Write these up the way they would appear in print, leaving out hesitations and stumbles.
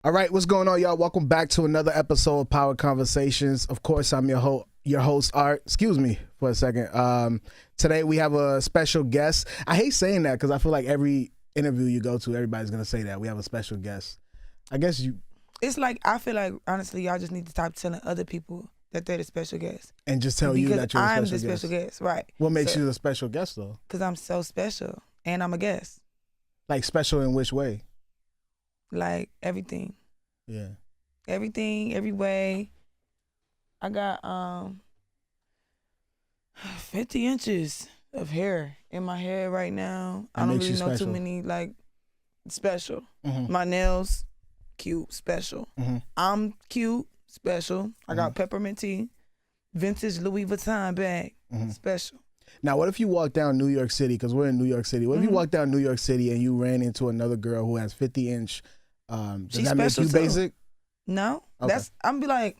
All right, what's going on, y'all? Welcome back to another episode of Power Conversations. Of course, I'm your host, Art. Excuse me for a second. Today we have a special guest. I hate saying that because I feel like every interview you go to, everybody's gonna say that we have a special guest. I guess you. It's like I feel like honestly, y'all just need to stop telling other people that they're the special guest. And just tell you that you're I'm the special guest, right? What makes you the special guest though? Because I'm so special and I'm a guest. Like special in which way? Like everything. Yeah. Everything, every way. I got 50 inches of hair in my head right now. I don't really know too many like special. Mm-hmm. My nails, cute, special. Mm-hmm. I'm cute, special. I got peppermint tea, vintage Louis Vuitton bag, special. Now, what if you walk down New York City, because we're in New York City. What if you walk down New York City and you ran into another girl who has 50-inch? Does that make you basic? No. Okay. I'm be like,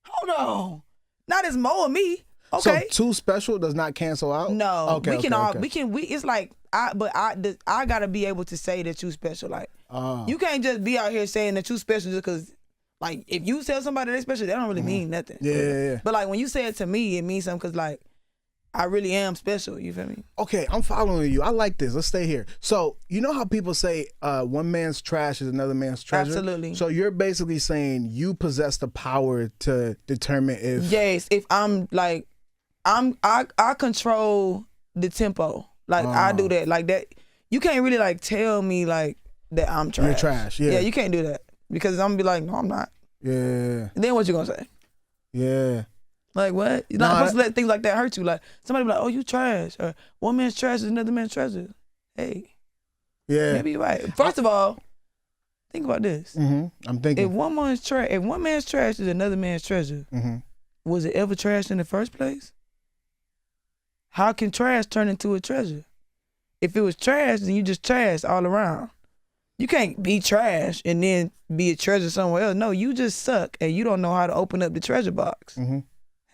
hold on. Not as Mo and me. Okay. So too special does not cancel out? No. Okay. It's like, I gotta be able to say that you special. Like, you can't just be out here saying that you special just because, like, if you tell somebody they're special, that don't really mean nothing. Yeah. But like when you say it to me, it means something because like, I really am special, you feel me? Okay, I'm following you. I like this. Let's stay here. So, you know how people say one man's trash is another man's treasure? Absolutely. So you're basically saying you possess the power to determine if... Yes, if I'm like, I control the tempo. Like, I do that. Like that, you can't really like tell me like that I'm trash. You're trash, yeah. Yeah, you can't do that. Because I'm gonna be like, no, I'm not. Yeah. And then what you gonna say? Yeah. Like what? You're not supposed to let things like that hurt you. Like somebody be like, "Oh, you trash," or "One man's trash is another man's treasure." Hey, yeah, maybe you're right. First of all, think about this. I'm thinking if one man's trash is another man's treasure, was it ever trash in the first place? How can trash turn into a treasure? If it was trash, then you just trash all around. You can't be trash and then be a treasure somewhere else. No, you just suck and you don't know how to open up the treasure box.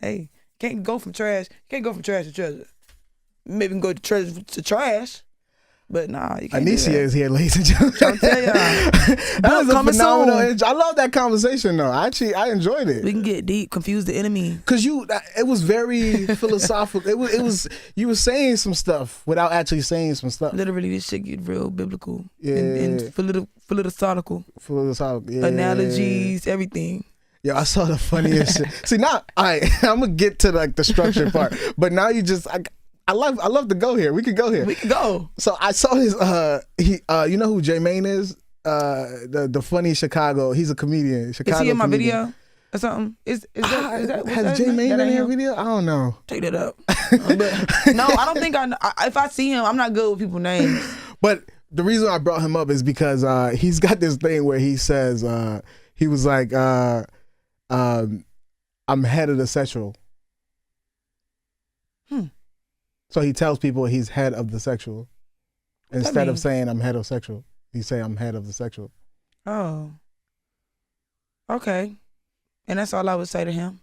Hey, can't go from trash to treasure. Maybe you can go to treasure to trash, but nah, you can't. Anycia is here, ladies and gentlemen. I'm tell y'all. That was a phenomenal. I love that conversation though. I enjoyed it. We can get deep, confuse the enemy. Cause it was very philosophical. It was you were saying some stuff without actually saying some stuff. Literally, this shit get real biblical. Yeah. And philosophical. Yeah. Analogies, everything. Yo, I saw the funniest shit. See, now, I'm gonna get to like the structure part, but now you just, I love to go here. We could go here. We could go. So I saw his, you know who J Main is? The funny Chicago. He's a comedian. Chicago. Is he in my comedian. video or something? Is that has J Main in your video? I don't know. Take that up. But, no, I don't think if I see him, I'm not good with people's names. But the reason I brought him up is because he's got this thing where he says he was like. I'm heterosexual. So he tells people he's head of the sexual. Instead of saying I'm heterosexual, he say I'm head of the sexual. Oh. Okay. And that's all I would say to him.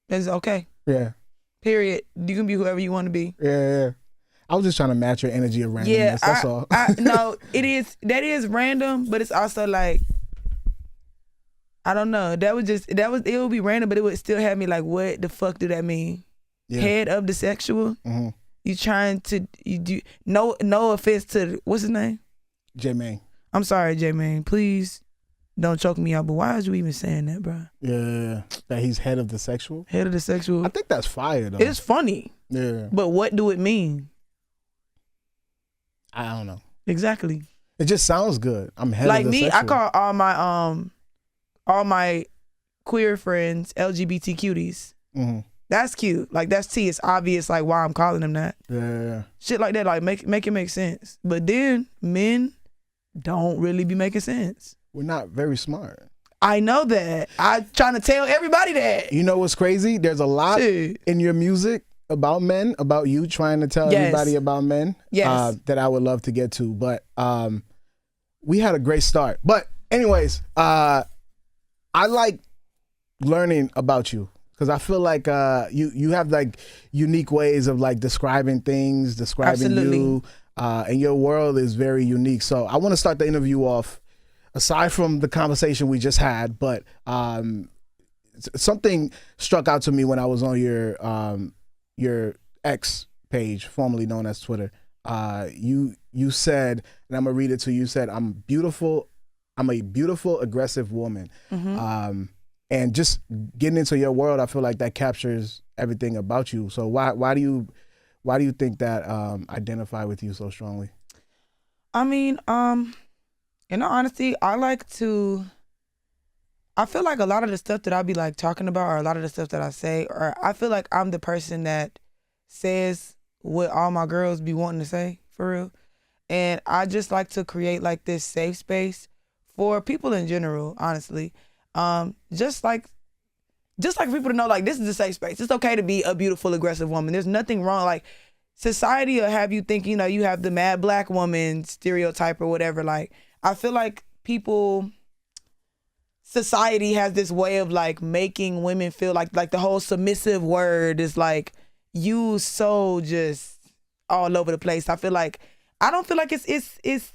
It's okay. Yeah. Period. You can be whoever you want to be. Yeah. I was just trying to match your energy of randomness. That's all. No, that is random, but it's also like, I don't know. It would be random, but it would still have me like, what the fuck do that mean? Yeah. Head of the sexual? You trying to, no offense to, what's his name? J Main. I'm sorry, J Main. Please don't choke me out, but why is you even saying that, bro? Yeah. That he's head of the sexual? Head of the sexual. I think that's fire, though. It's funny. Yeah. But what do it mean? I don't know. Exactly. It just sounds good. I'm head of the sexual. Like me, I call all my queer friends LGBT cuties. That's cute. Like that's T. It's obvious like why I'm calling them that. Yeah. Shit like that, like make it make sense. But then men don't really be making sense. We're not very smart. I know that. I'm trying to tell everybody that. You know what's crazy? There's a lot in your music about men, about you trying to tell everybody about men. Yes. That I would love to get to. But we had a great start. But anyways, I like learning about you. Because I feel like you have like unique ways of like describing things, describing you, and your world is very unique. So I want to start the interview off aside from the conversation we just had, but something struck out to me when I was on your X page, formerly known as Twitter. You said, and I'm gonna read it to you. You said, I'm a beautiful, aggressive woman. And just getting into your world, I feel like that captures everything about you. So why do you think that identify with you so strongly? I mean, in all honesty, I feel like a lot of the stuff that I be like talking about, or a lot of the stuff that I say, or I feel like I'm the person that says what all my girls be wanting to say, for real. And I just like to create like this safe space for people in general, honestly. Just like people to know, like, this is a safe space. It's okay to be a beautiful, aggressive woman. There's nothing wrong. Like, society will have you think, you know, you have the mad black woman stereotype or whatever. Like, I feel like society has this way of like making women feel like the whole submissive word is like used so just all over the place. I don't feel like it's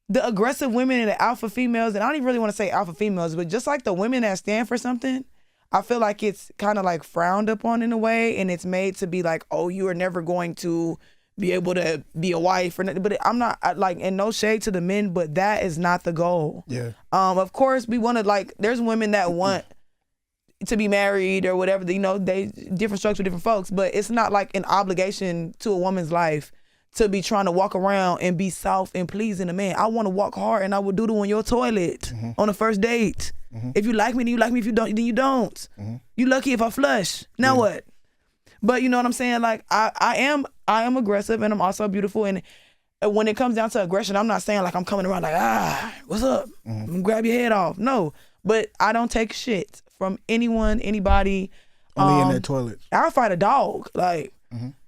the aggressive women and the alpha females, and I don't even really want to say alpha females, but just like the women that stand for something, I feel like it's kind of like frowned upon in a way, and it's made to be like, oh, you are never going to be able to be a wife or nothing. But I'm not like, and no shade to the men, but that is not the goal. Yeah. Of course we want to, like, there's women that want to be married or whatever, you know, they different strokes for different folks, but it's not like an obligation to a woman's life to be trying to walk around and be soft and pleasing a man. I want to walk hard and I will doodle on your toilet on the first date. If you like me, then you like me. If you don't, then you don't. You lucky if I flush. Now what? But you know what I'm saying? Like, I am aggressive, and I'm also beautiful. And when it comes down to aggression, I'm not saying like I'm coming around like, what's up? I'm gonna grab your head off. No, but I don't take shit from anyone, anybody. Only in their toilets. I'll fight a dog. Like,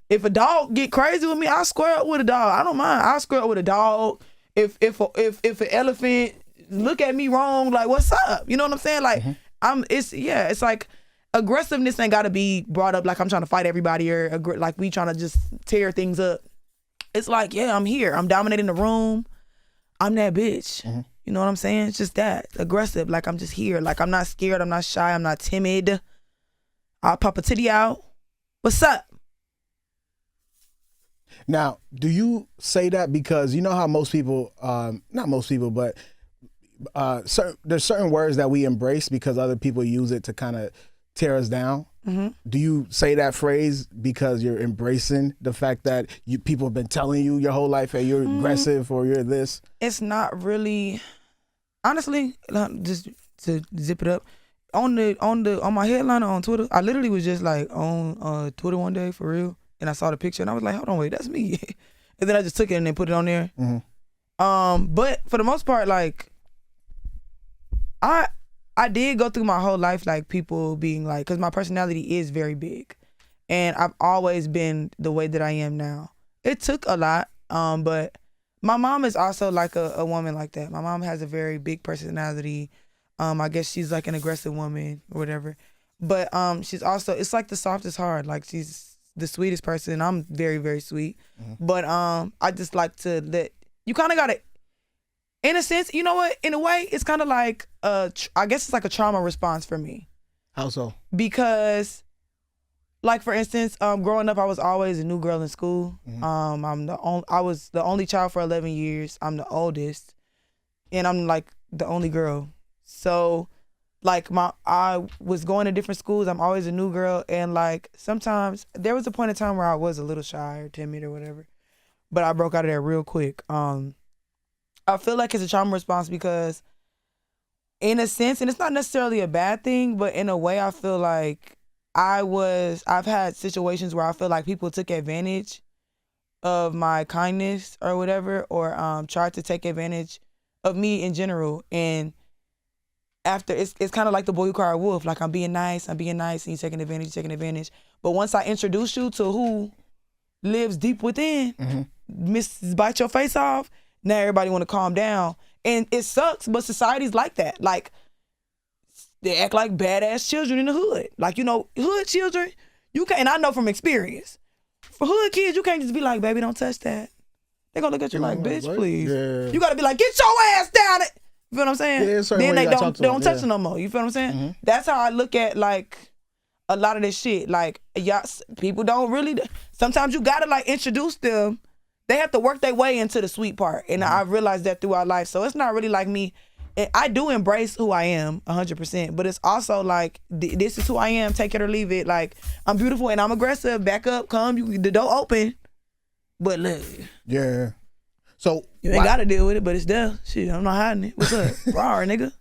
if a dog get crazy with me, I'll square up with a dog. I don't mind. I'll square up with a dog. If an elephant look at me wrong, like, what's up? You know what I'm saying? Like, it's like aggressiveness ain't gotta be brought up like I'm trying to fight everybody or like we trying to just tear things up. It's like, yeah, I'm here. I'm dominating the room. I'm that bitch. You know what I'm saying? It's just that. Aggressive. Like, I'm just here. Like, I'm not scared. I'm not shy. I'm not timid. I'll pop a titty out. What's up? Now, do you say that because you know how most people, not most people, but there's certain words that we embrace because other people use it to kind of tear us down? Do you say that phrase because you're embracing the fact that people have been telling you your whole life, hey, you're aggressive or you're this? It's not really, honestly, just to zip it up, on my headliner on Twitter, I literally was just like on Twitter one day for real, and I saw the picture and I was like, hold on, wait, that's me. And then I just took it and then put it on there. But for the most part, like, I did go through my whole life like people being like, because my personality is very big, and I've always been the way that I am now. It took a lot, but my mom is also like a woman like that. My mom has a very big personality. I guess she's like an aggressive woman or whatever, but she's also, it's like the softest heart. Like, she's the sweetest person. I'm very, very sweet, but I just like to let you kind of gotta. In a sense, you know what? In a way, it's kind of like I guess it's like a trauma response for me. How so? Because, like, for instance, growing up, I was always a new girl in school. I was the only child for 11 years. I'm the oldest, and I'm like the only girl. So, like, I was going to different schools. I'm always a new girl, and like sometimes there was a point in time where I was a little shy or timid or whatever, but I broke out of there real quick. I feel like it's a trauma response because, in a sense, and it's not necessarily a bad thing, but in a way, I feel like I've had situations where I feel like people took advantage of my kindness or whatever, or tried to take advantage of me in general. And after, it's kind of like the boy who cried wolf. Like, I'm being nice, and you're taking advantage. But once I introduce you to who lives deep within, bite your face off. Now everybody want to calm down. And it sucks, but society's like that. Like, they act like badass children in the hood. Like, you know, hood children, you can't, and I know from experience, for hood kids, you can't just be like, baby, don't touch that. They're going to look at you like, bitch, please. Yeah. You got to be like, get your ass down it. You feel what I'm saying? Yeah, certain then way they you gotta don't talk to touch them, it no more. You feel what I'm saying? Mm-hmm. That's how I look at like a lot of this shit. Like y'all, people don't really. Sometimes you gotta like introduce them. They have to work their way into the sweet part, and I realized that throughout life. So it's not really like me. I do embrace who I am 100%, but it's also like this is who I am. Take it or leave it. Like I'm beautiful and I'm aggressive. Back up, come. The door open, but look. Yeah. So You ain't gotta deal with it, but it's there. Shit, I'm not hiding it. What's up? Raw, nigga.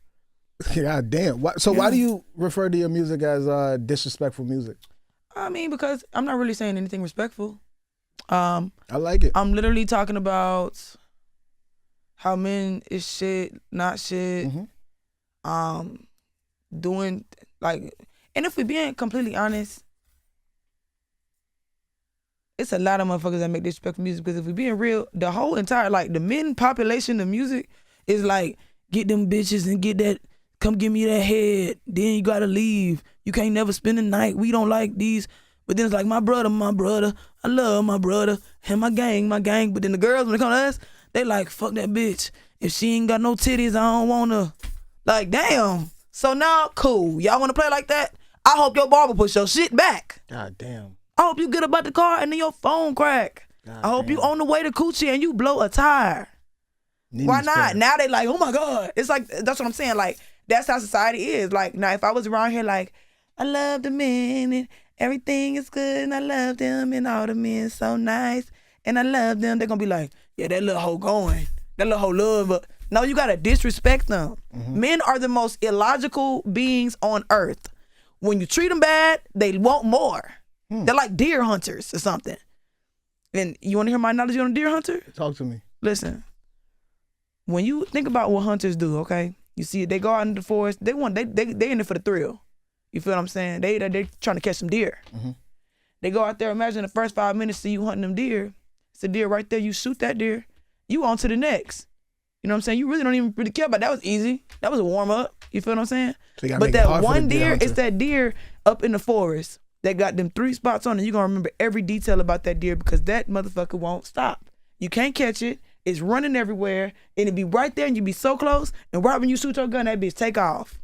God damn. Why do you refer to your music as disrespectful music? I mean, because I'm not really saying anything respectful. I like it. I'm literally talking about how men is shit, not shit. Doing like, and if we being completely honest, it's a lot of motherfuckers that make disrespectful music. Because if we being real, the whole entire like the men population of music is like get them bitches and get that. Come give me that head. Then you gotta leave. You can't never spend the night. We don't like these. But then it's like my brother. I love my brother. And my gang. But then the girls, when they come to us, they like, fuck that bitch. If she ain't got no titties, I don't want her. Like, damn. So now, cool. Y'all want to play like that? I hope your barber push your shit back. God damn. I hope you get about the car and then your phone crack. God I hope damn. you on the way to Coochie and you blow a tire. Why not? Now they like, oh my God. It's like, that's what I'm saying. Like, that's how society is. Like, now if I was around here like, I love the men and everything is good and I love them and all the men so nice and I love them, they're going to be like, yeah, that little hoe going. That little hoe love. But no, you got to disrespect them. Men are the most illogical beings on earth. When you treat them bad, they want more. They're like deer hunters or something. And you want to hear my analogy on a deer hunter? Talk to me. Listen, when you think about what hunters do, okay? You see, they go out into the forest. They in it for the thrill. You feel what I'm saying? They trying to catch some deer. They go out there. Imagine the first 5 minutes of you hunting them deer. It's a deer right there. You shoot that deer. You on to the next. You know what I'm saying? You really don't even really care about that. Was easy. That was a warm up. You feel what I'm saying? So but that one deer, it's that deer up in the forest that got them 3 spots on it. You're gonna remember every detail about that deer because that motherfucker won't stop. You can't catch it. It's running everywhere, and it be right there, and you be so close, and right when you shoot your gun, that bitch take off.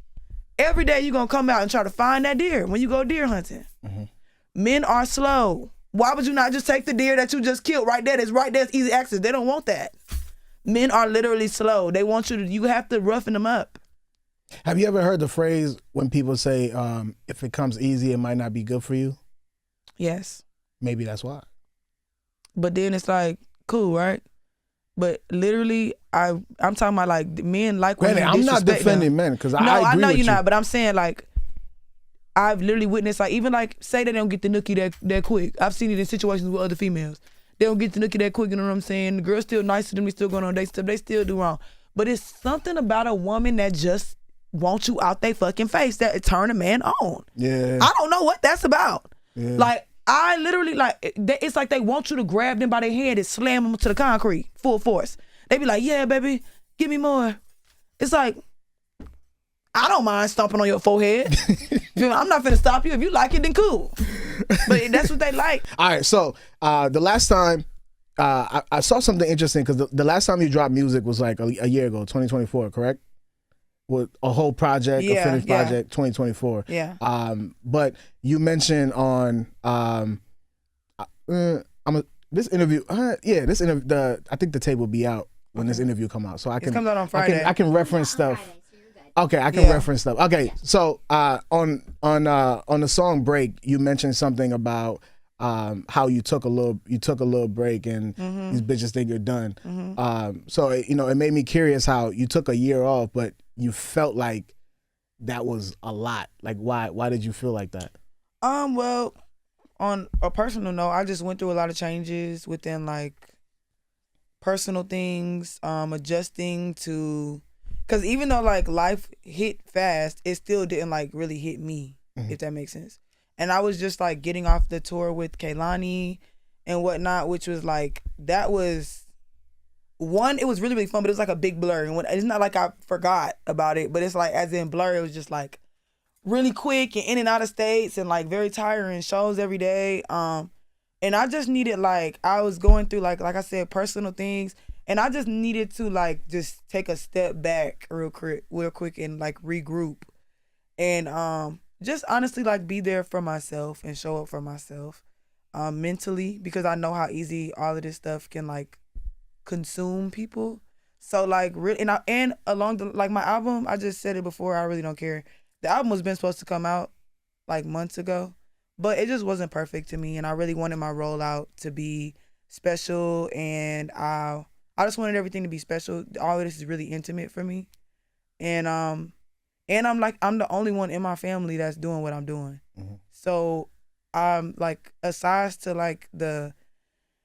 Every day you gonna come out and try to find that deer when you go deer hunting. Men are slow. Why would you not just take the deer that you just killed right there? That's right there, it's easy access. They don't want that. Men are literally slow. They want you have to roughen them up. Have you ever heard the phrase when people say, if it comes easy, it might not be good for you? Yes. Maybe that's why. But then it's like, cool, right? But literally, I'm talking about like men like when I'm not defending men because I agree I know with you're you. not, but I'm saying like I've literally witnessed like even like say they don't get the nookie that quick. I've seen it in situations with other females. They don't get the nookie that quick. You know what I'm saying? The girl's still nice to them. They still going on dates. They still do wrong. But it's something about a woman that just wants you out they fucking face that turn a man on. Yeah. I don't know what that's about. Yeah. Like. I literally it's like they want you to grab them by their hand and slam them to the concrete full force. They be like, yeah, baby, give me more. It's like, I don't mind stomping on your forehead. I'm not finna stop you. If you like it, then cool. But that's what they like. All right, so the last time I saw something interesting because the last time you dropped music was like a year ago, 2024, correct? With a whole project, a finished project, 2024. Yeah. But you mentioned on this interview. I think the tape will be out when this interview come out, so I can. It comes out on Friday. I can reference stuff. Okay, I can reference stuff. Okay, so on the song "Break," you mentioned something about how you took a little break and these bitches think you're done. So it made me curious how you took a year off, but you felt like that was a lot. Like why did you feel like that? Well, on a personal note, I just went through a lot of changes within like personal things, adjusting to, because even though like life hit fast, it still didn't like really hit me, if that makes sense. And I was just like getting off the tour with Kaylani and whatnot, which was like, that was one, it was really, really fun, but it was like a big blur. And it's not like I forgot about it, but it's like, as in blur, it was just like really quick and in and out of states and like very tiring shows every day. And I just needed like, I was going through like I said, personal things. And I just needed to like just take a step back real quick and like regroup. And just honestly like be there for myself and show up for myself mentally, because I know how easy all of this stuff can like consume people. So like and along the like my album, I just said it before, I really don't care. The album was been supposed to come out like months ago, but it just wasn't perfect to me, and I really wanted my rollout to be special, and I just wanted everything to be special. All of this is really intimate for me, and I'm the only one in my family that's doing what I'm doing. Mm-hmm. So I'm like, aside to like the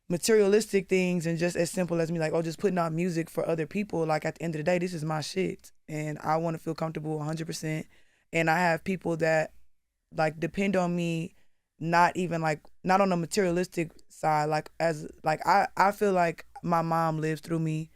materialistic things and just as simple as me like, oh, just putting out music for other people, like at the end of the day, this is my shit and I want to feel comfortable 100%. And I have people that like depend on me, not on the materialistic side, like as like I feel like my mom lives through me.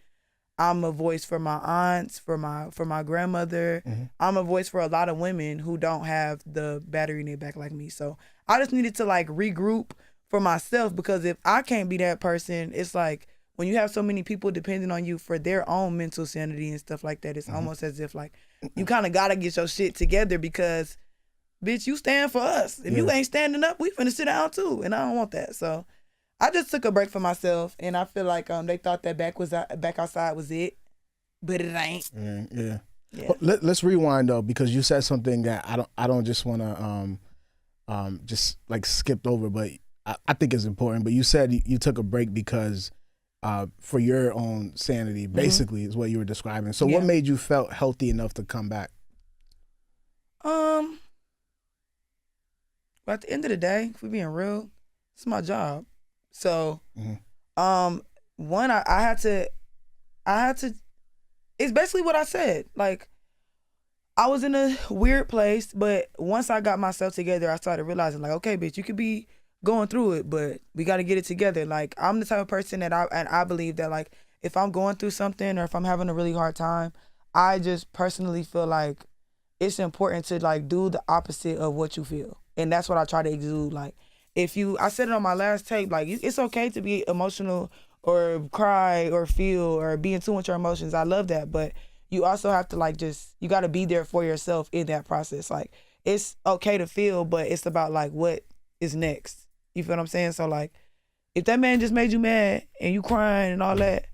I'm a voice for my aunts, for my grandmother. Mm-hmm. I'm a voice for a lot of women who don't have the battery in their back like me. So I just needed to like regroup for myself, because if I can't be that person, it's like when you have so many people depending on you for their own mental sanity and stuff like that, it's mm-hmm. almost as if like you kind of got to get your shit together, because bitch, you stand for us. If you ain't standing up, we finna sit down too, and I don't want that. So I just took a break for myself, and I feel like they thought that back outside was it, but it ain't. Yeah. Well, let's rewind though, because you said something that I don't just want to just like skipped over, but I think it's important. But you said you took a break because for your own sanity, basically, mm-hmm. is what you were describing. So what made you felt healthy enough to come back? Well, at the end of the day, if we're being real, it's my job. So, mm-hmm. One, I had to, it's basically what I said. Like, I was in a weird place, but once I got myself together, I started realizing like, okay, bitch, you could be going through it, but we got to get it together. Like, I'm the type of person that I believe that like, if I'm going through something or if I'm having a really hard time, I just personally feel like it's important to like do the opposite of what you feel. And that's what I try to exude. Like, I said it on my last tape, like, it's okay to be emotional or cry or feel or be in tune with your emotions. I love that. But you also have to like you got to be there for yourself in that process. Like, it's okay to feel, but it's about like what is next. You feel what I'm saying? So like, if that man just made you mad and you crying and all that,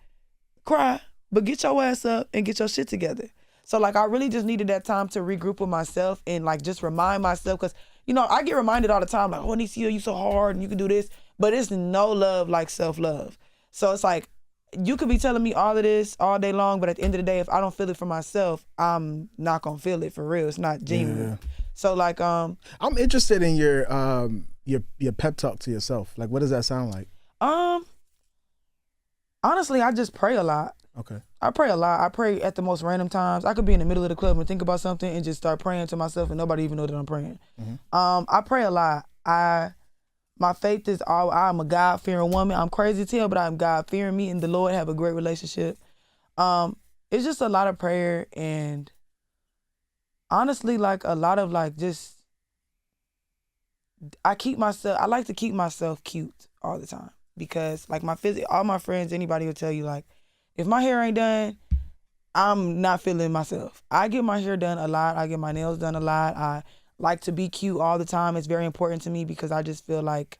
cry, but get your ass up and get your shit together. So like, I really just needed that time to regroup with myself and like just remind myself, because you know, I get reminded all the time, like, oh, Anycia, you so hard and you can do this, but it's no love like self-love. So it's like, you could be telling me all of this all day long, but at the end of the day, if I don't feel it for myself, I'm not gonna feel it for real. It's not genuine. Yeah. So like, I'm interested in your pep talk to yourself. Like, what does that sound like? Honestly, I just pray a lot. Okay. I pray a lot. I pray at the most random times. I could be in the middle of the club and think about something and just start praying to myself and nobody even know that I'm praying. Mm-hmm. I pray a lot. My faith is I'm a God-fearing woman. I'm crazy as hell, but I'm God-fearing. Me and the Lord have a great relationship. It's just a lot of prayer and honestly, like a lot of like just, I like to keep myself cute all the time, because like all my friends, anybody will tell you like, if my hair ain't done, I'm not feeling myself. I get my hair done a lot. I get my nails done a lot. I like to be cute all the time. It's very important to me, because I just feel like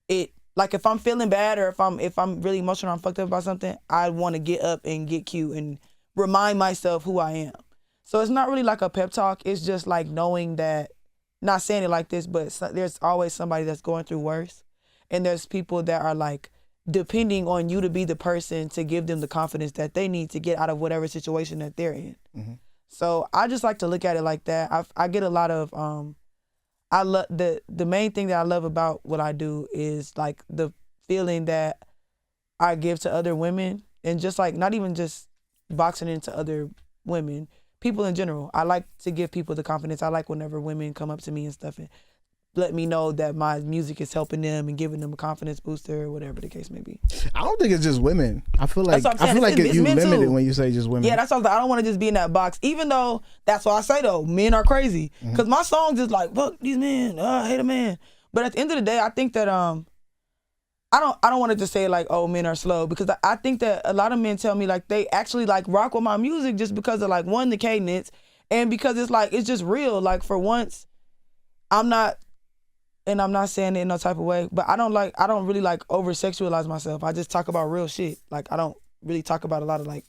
if I'm feeling bad or if I'm really emotional or I'm fucked up about something, I want to get up and get cute and remind myself who I am. So it's not really like a pep talk. It's just like knowing that, not saying it like this, but there's always somebody that's going through worse. And there's people that are like, depending on you to be the person to give them the confidence that they need to get out of whatever situation that they're in. Mm-hmm. So I just like to look at it like that. I get a lot of, I love the main thing that I love about what I do is like the feeling that I give to other women, and just like, not even just boxing into other women, people in general. I like to give people the confidence. I like whenever women come up to me and stuff and let me know that my music is helping them and giving them a confidence booster or whatever the case may be. I don't think it's just women. I feel like you limit it when you say just women. Yeah, that's what I don't want to just be in that box. Even though that's what I say though, men are crazy. Because my songs is like, fuck these men, I hate a man. But at the end of the day, I think that I don't want to just say like, oh, men are slow, because I think that a lot of men tell me like they actually like rock with my music just because of like, one, the cadence, and because it's like, it's just real. Like for once, I'm not saying it in no type of way, but I don't really like over sexualize myself. I just talk about real shit. Like I don't really talk about a lot of like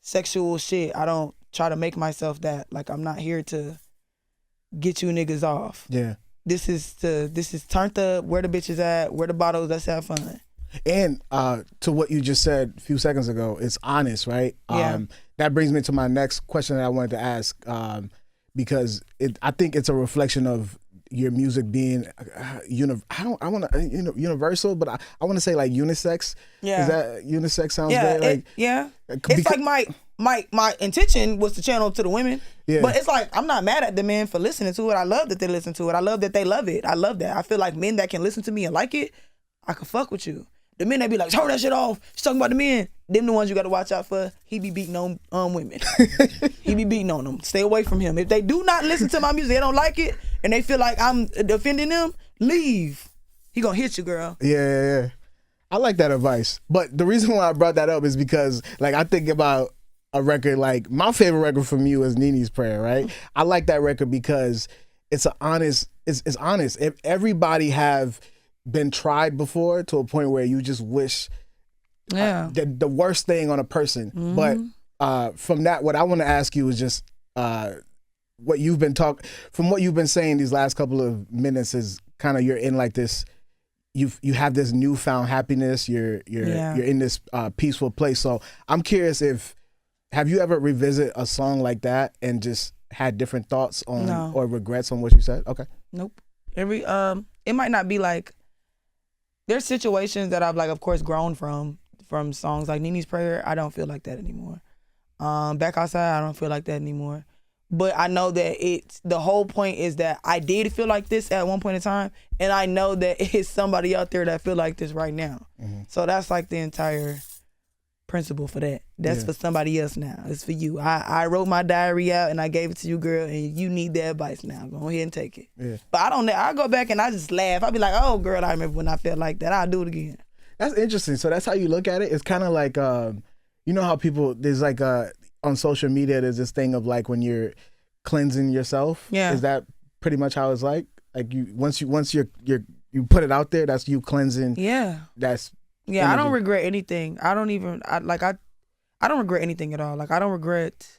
sexual shit. I don't try to make myself that. Like I'm not here to get you niggas off. Yeah. This is turned up, where the bitches at, where the bottles, let's have fun. And to what you just said a few seconds ago, it's honest, right? Yeah. That brings me to my next question that I wanted to ask, because I think it's a reflection of your music being universal, but I want to say like unisex. Yeah. Is that unisex sounds Yeah, good? It's like my intention was to channel to the women. Yeah. But it's like, I'm not mad at the men for listening to it. I love that they listen to it. I love that they love it. I love that. I feel like men that can listen to me and like it, I can fuck with you. The men that be like, turn that shit off. She's talking about the men. Them the ones you got to watch out for. He be beating on women. He be beating on them. Stay away from him. If they do not listen to my music, they don't like it, and they feel like I'm offending them, leave. He gonna hit you, girl. Yeah. I like that advice. But the reason why I brought that up is because like I think about a record, like my favorite record from you is Nene's Prayer, right? I like that record because it's honest. It's honest. If everybody have been tried before to a point where you just wish the worst thing on a person. Mm-hmm. But from that, what I want to ask you is just what you've been from what you've been saying these last couple of minutes is kind of you're in like this, you have this newfound happiness. You're in this peaceful place. So I'm curious, have you ever revisit a song like that and just had different thoughts on or regrets on what you said? Okay. Nope. It might not be like, there's situations that I've like, of course, grown from songs like Nene's Prayer. I don't feel like that anymore. Back Outside, I don't feel like that anymore. But I know that the whole point is that I did feel like this at one point in time, and I know that it's somebody out there that feel like this right now. Mm-hmm. So that's like the entire principle for that. That's for somebody else now. It's for you. I wrote my diary out and I gave it to you, girl, and you need that advice now. Go ahead and take it. Yeah. But I go back and I just laugh. I'll be like, oh, girl, I remember when I felt like that. I'll do it again. That's interesting. So that's how you look at it? It's kind of like, you know how people, there's like, on social media, there's this thing of like when you're cleansing yourself. Yeah. Is that pretty much how it's like? Like once you put it out there, that's you cleansing. Yeah. That's yeah. Energy. I don't regret anything. I don't regret anything at all. Like I don't regret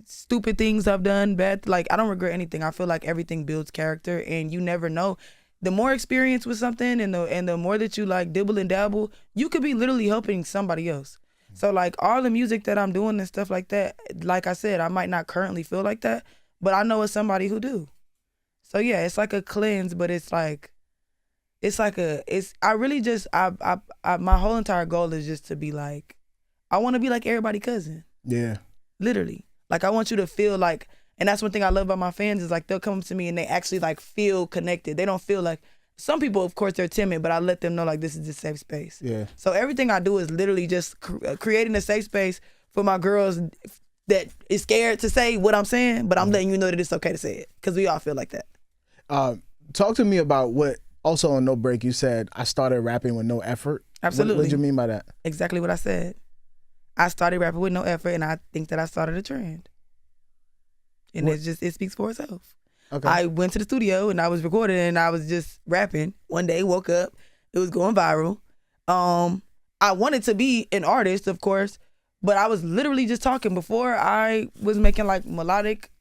stupid things I've done, bad. Like I don't regret anything. I feel like everything builds character, and you never know. The more experience with something, and the more that you like dibble and dabble, you could be literally helping somebody else. So like all the music that I'm doing and stuff like that, like I said, I might not currently feel like that, but I know it's somebody who do. So yeah, it's like a cleanse, but my whole entire goal is just to be like, I want to be like everybody cousin. Yeah. Literally. Like I want you to feel like, and that's one thing I love about my fans is like they'll come to me and they actually like feel connected. They don't feel like, some people, of course, they're timid, but I let them know like this is a safe space. Yeah. So everything I do is literally just creating a safe space for my girls that is scared to say what I'm saying, but I'm letting you know that it's okay to say it because we all feel like that. Talk to me about what, also on No Break, you said, I started rapping with no effort. Absolutely. What did you mean by that? Exactly what I said. I started rapping with no effort, and I think that I started a trend. And it speaks for itself. Okay. I went to the studio and I was recording and I was just rapping. One day, woke up, it was going viral. I wanted to be an artist, of course, but I was literally just talking before. I was making like melodic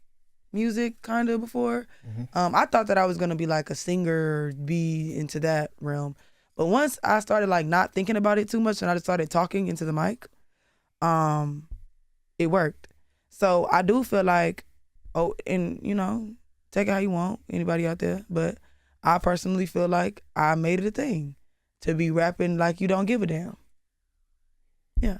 music kind of before. Mm-hmm. I thought that I was gonna be like a singer, be into that realm. But once I started like not thinking about it too much and I just started talking into the mic, it worked. So I do feel like, and you know, take it how you want, anybody out there, but I personally feel like I made it a thing to be rapping like you don't give a damn. Yeah.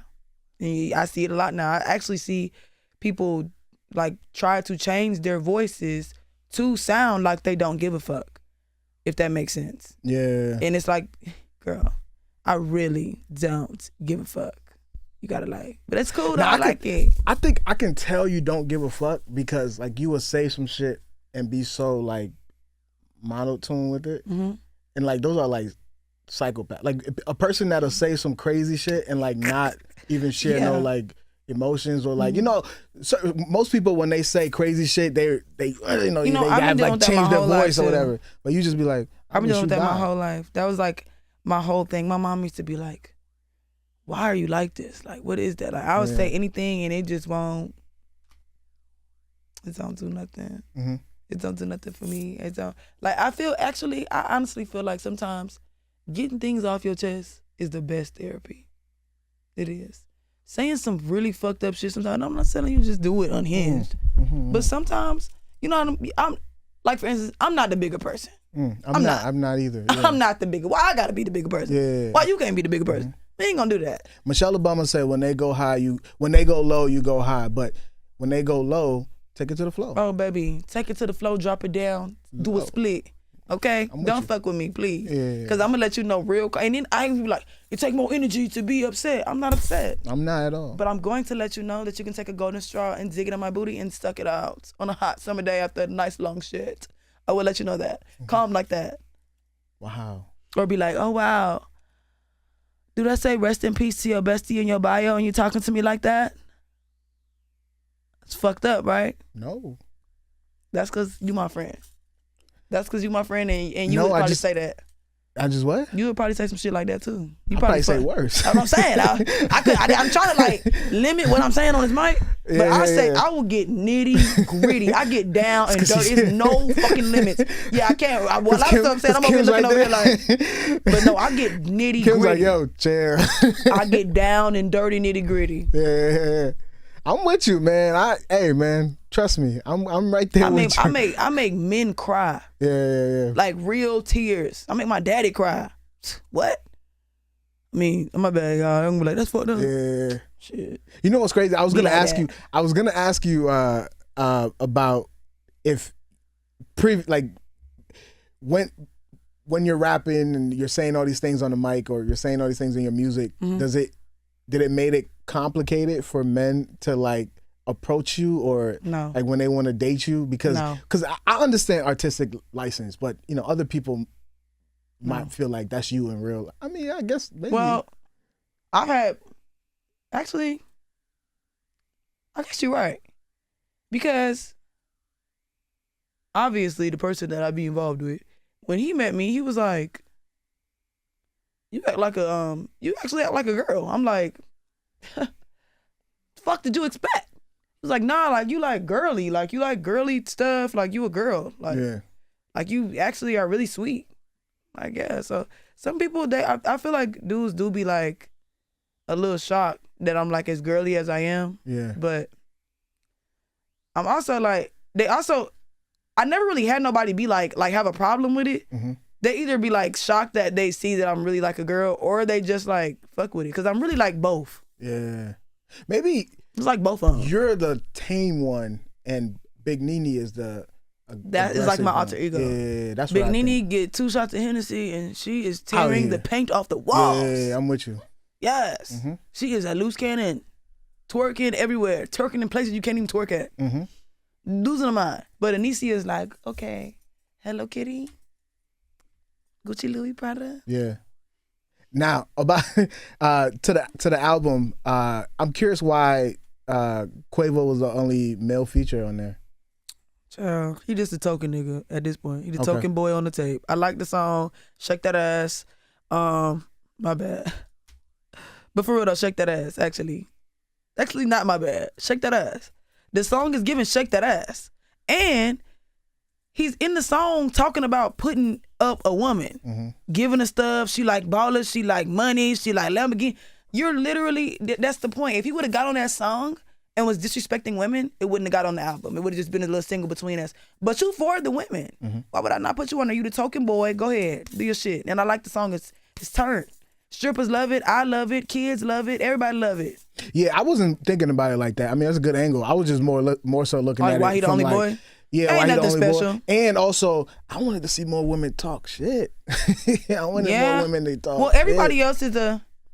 And I see it a lot now. I actually see people like try to change their voices to sound like they don't give a fuck, if that makes sense. Yeah. And it's like, girl, I really don't give a fuck. You gotta like, but it's cool though. I like it. I think I can tell you don't give a fuck because like you will say some shit and be so like monotone with it. Mm-hmm. And like those are like psychopath. Like a person that'll say some crazy shit and like not even share no like emotions or like so most people when they say crazy shit they they have like change their voice or whatever. But you just be like, I've been doing that my whole life. That was like my whole thing. My mom used to be like, "Why are you like this? Like, what is that?" Like, I would say anything and it just won't. It don't do nothing. It don't do nothing for me. It don't like I honestly feel like sometimes getting things off your chest is the best therapy. It is. Saying some really fucked up shit sometimes, I'm not telling you just do it unhinged. But sometimes, I'm like, for instance, I'm not the bigger person. I'm not either. Yeah. I'm not the bigger. Why I gotta be the bigger person? Yeah. Why you can't be the bigger person? We ain't gonna do that. Michelle Obama said when they go low, you go high. But when they go low, take it to the flow. Oh, baby, take it to the flow, drop it down, do a split. Okay, don't fuck with me, please. Because I'm gonna let you know real quick. And then I be like, it take more energy to be upset. I'm not upset. I'm not at all. But I'm going to let you know that you can take a golden straw and dig it in my booty and suck it out on a hot summer day after a nice long shit. I will let you know that. Calm like that. Wow. Or be like, oh wow. Do that say rest in peace to your bestie in your bio and you talking to me like that? It's fucked up, right? No. That's because you my friend. That's because you my friend and you would probably say that. I just what? You would probably say some shit like that too. You probably say worse. That's what I'm saying. I'm trying to like limit what I'm saying on this mic, but I will get nitty gritty. I get down and dirty. There's no fucking limits. Yeah, I can't. A lot of stuff I'm saying, I'm over here looking over here like, but no, I get nitty gritty. Like, yo, chair. I get down and dirty, nitty gritty. Yeah. I'm with you, man. Hey, man, trust me. I'm right there with you. I make men cry. Yeah. Like real tears. I make my daddy cry. What? I mean, my bad, y'all. I'm gonna be like, that's fucked up. Yeah. Shit. You know what's crazy? I was gonna ask you about if when you're rapping and you're saying all these things on the mic or you're saying all these things in your music, did it make it complicated for men to like approach you or no, like when they want to date you? Because I understand artistic license, but other people might feel like that's you in real. I mean, I guess maybe. Well, I guess you're right, because obviously the person that I be involved with, when he met me, he was like, you actually act like a girl. I'm like, fuck did you expect? He was like, nah, like you like girly stuff, like you a girl. Like you actually are really sweet. Like, yeah. So some people I feel like dudes do be like a little shocked that I'm like as girly as I am. Yeah. But I'm also like, I never really had nobody be like have a problem with it. They either be like shocked that they see that I'm really like a girl, or they just like fuck with it, because I'm really like both. Yeah. Maybe it's like both of them. You're the tame one and Big Nene is the that is like my alter ego. Yeah, that's Big what Nene get 2 shots of Hennessy and she is tearing the paint off the walls. Yeah, I'm with you. Yes. She is a loose cannon, twerking everywhere, twerking in places you can't even twerk at. Losing her mind. But Anycia is like, okay, Hello Kitty, Gucci, Louis, Prada. Yeah. Now about to the album, I'm curious why Quavo was the only male feature on there. Child, he just a token nigga at this point. He the token boy on the tape. I like the song Shake That Ass. My bad. But for real though, Shake That Ass, actually not my bad. Shake That Ass. The song is giving Shake That Ass. And he's in the song talking about putting up a woman, giving her stuff. She like ballers, she like money, she like Lamborghini. You're literally, that's the point. If he would have got on that song and was disrespecting women, it wouldn't have got on the album. It would have just been a little single between us. But you for the women. Why would I not put you on there? You the token boy. Go ahead, do your shit. And I like the song. It's turned. Strippers love it. I love it. Kids love it. Everybody love it. Yeah, I wasn't thinking about it like that. I mean, that's a good angle. I was just more so looking at why it he the from only like, boy? Yeah, ain't why he the nothing only special. boy. And also, I wanted to see more women talk shit. I wanted more women to talk. Well, everybody else is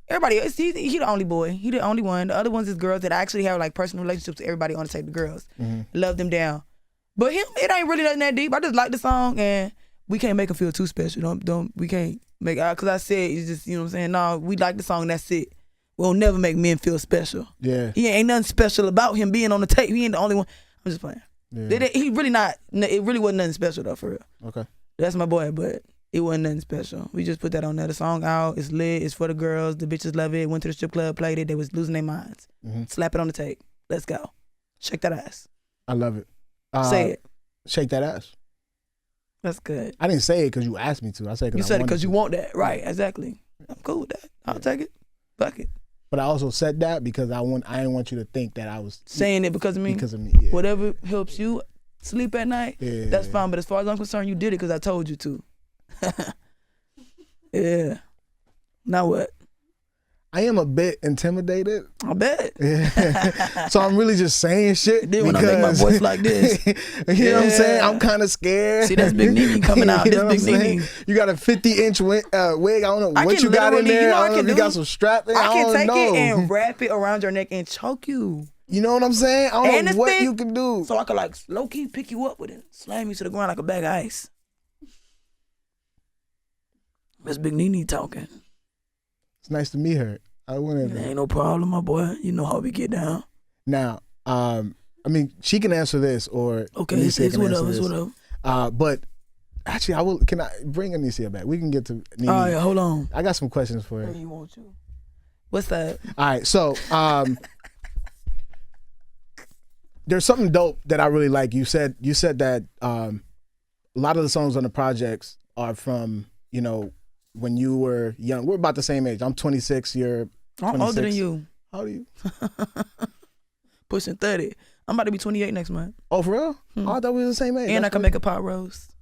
everybody else. He the only boy. He the only one. The other ones is girls that actually have like personal relationships with everybody on the tape. The girls love them down. But him, it ain't really nothing that deep. I just like the song, and we can't make him feel too special. We can't Because I said, it's just, you know what I'm saying? No, we like the song, that's it. We'll never make men feel special. Yeah. He ain't nothing special about him being on the tape. He ain't the only one. I'm just playing. Yeah. He really not, it really wasn't nothing special though, for real. Okay. That's my boy, but it wasn't nothing special. We just put that on there. The song out, it's lit, it's for the girls, the bitches love it, went to the strip club, played it, they was losing their minds. Slap it on the tape. Let's go. Shake that ass. I love it. Say it. Shake that ass. That's good. I didn't say it because you asked me to. I said it You because said it because you want that. Right, exactly. I'm cool with that. I'll take it. Fuck it. But I also said that because I didn't want you to think that I was saying it because of me. Because of me. Yeah. Whatever helps you sleep at night, Yeah. that's fine. But as far as I'm concerned, you did it because I told you to. Yeah. Now what? I am a bit intimidated. I bet. Yeah. So I'm really just saying shit. Then when I make my voice like this. You know what I'm saying? I'm kind of scared. See, that's Big Nene coming out. You know This what I'm Big Nene. saying? You got a 50-inch wig. I don't know I what can you got in literally- there. you know I I don't know can if you do? got some strap in. I can don't take know. it and wrap it around your neck and choke you. You know what I'm saying? I And don't know it's what thick, you can do. So I could like low key pick you up with it, slam you to the ground like a bag of ice. That's Big Nene talking. It's nice to meet her. I wouldn't. Ain't no problem, my boy. You know how we get down. Now, I mean, she can answer this, or Okay, Anycia it's can whatever, answer it's this. whatever. But actually, I will. Can I bring Anycia back? We can get to Nene. All right, hold on. I got some questions for her. Where you want you? What's that? All right, so there's something dope that I really like. You said that a lot of the songs on the projects are from, you know, when you were young. We're about the same age. I'm 26. You're 26. I'm older than you. How old are you? Pushing 30. I'm about to be 28 next month. Oh, for real? Oh, I thought we were the same age. And I can make a pot roast.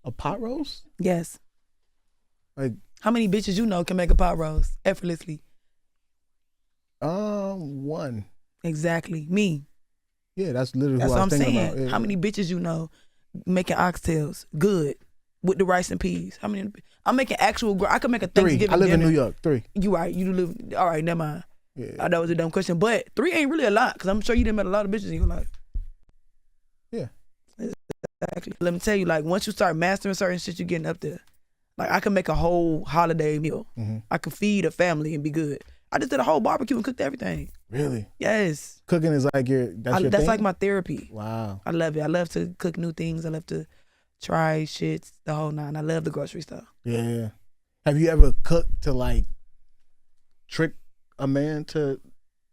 a pot roast. Yes. Like, how many bitches you know can make a pot roast effortlessly? One. Exactly. Me. Yeah, that's literally That's who what I I'm was thinking saying. about. Yeah. How many bitches you know making oxtails good with the rice and peas? How many? I'm making actual. I could make a 3. Thanksgiving I live dinner. in New York. 3. You right. You live. All right. Never mind. Yeah. I know it was a dumb question, but 3 ain't really a lot because I'm sure you done met a lot of bitches in your life. Yeah. Exactly. Let me tell you, like once you start mastering certain shit, you're getting up there. Like I can make a whole holiday meal. I can feed a family and be good. I just did a whole barbecue and cooked everything. Really? Yes. Cooking is like your thing? That's like my therapy. Wow. I love it. I love to cook new things. I love to try shits, the whole nine. I love the grocery stuff. Yeah. Have you ever cooked to like trick a man to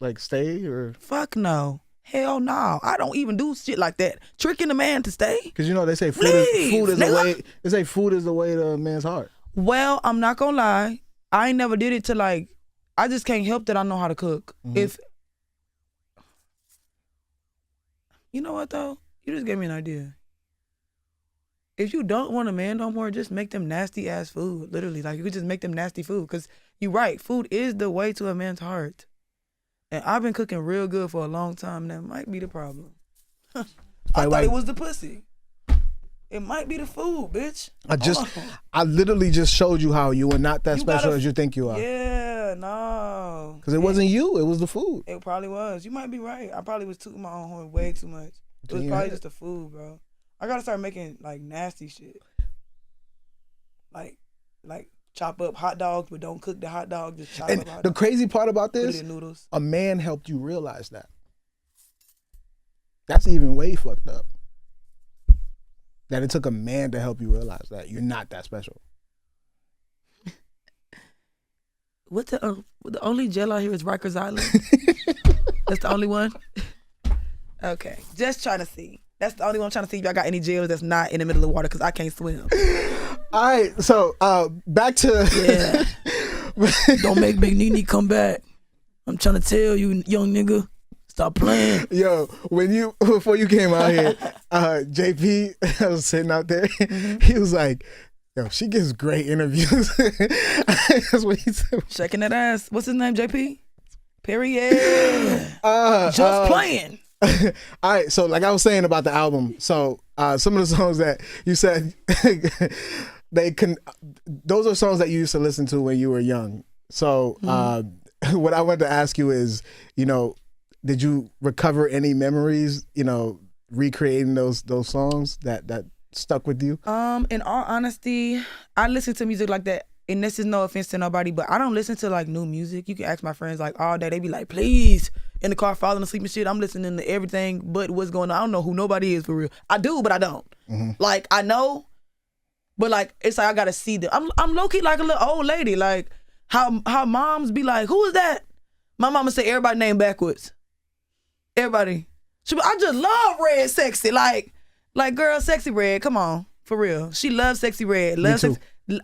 like stay or? Fuck no. Hell no. I don't even do shit like that. Tricking a man to stay. Because you know they say food is the way. They say food is the way to a man's heart. Well, I'm not gonna lie. I ain't never did it to like. I just can't help that I know how to cook. If you know what though, you just gave me an idea. If you don't want a man no more, just make them nasty ass food. Literally, like you could just make them nasty food. Cause you're right, food is the way to a man's heart. And I've been cooking real good for a long time. That might be the problem. I thought it was the pussy. It might be the food, bitch. I literally just showed you how you are not that special as you think you are. Yeah, no. Because it wasn't you, it was the food. It probably was. You might be right. I probably was tooting my own horn way too much. It was probably just the food, bro. I gotta start making like nasty shit. Like chop up hot dogs, but don't cook the hot dog. Just chop up hot dogs. The crazy part about Put this, it in noodles. a man helped you realize that. That's even way fucked up. That it took a man to help you realize that you're not that special. What the only jail out here is Rikers Island? That's the only one? Okay. Just trying to see. That's the only one I'm trying to see if y'all got any jails that's not in the middle of water because I can't swim. All right, so back to... Yeah. Don't make Big Nene come back. I'm trying to tell you, young nigga. Stop playing. Yo, before you came out here, JP was sitting out there. He was like, yo, she gives great interviews. That's what he said. Shaking that ass. What's his name, JP? Period. Just playing. All right, so like I was saying about the album, so some of the songs that you said, those are songs that you used to listen to when you were young. So what I wanted to ask you is, you know, did you recover any memories, you know, recreating those songs that stuck with you? In all honesty, I listen to music like that. And this is no offense to nobody, but I don't listen to like new music. You can ask my friends like all day. They be like, please, in the car falling asleep and shit. I'm listening to everything but what's going on. I don't know who nobody is for real. I do, but I don't. Like I know, but like it's like I gotta see them. I'm low key like a little old lady. Like how moms be like, who is that? My mama say everybody name backwards. Everybody. I just love Red Sexy. Like girl, Sexy Red. Come on, for real. She loves Sexy Red.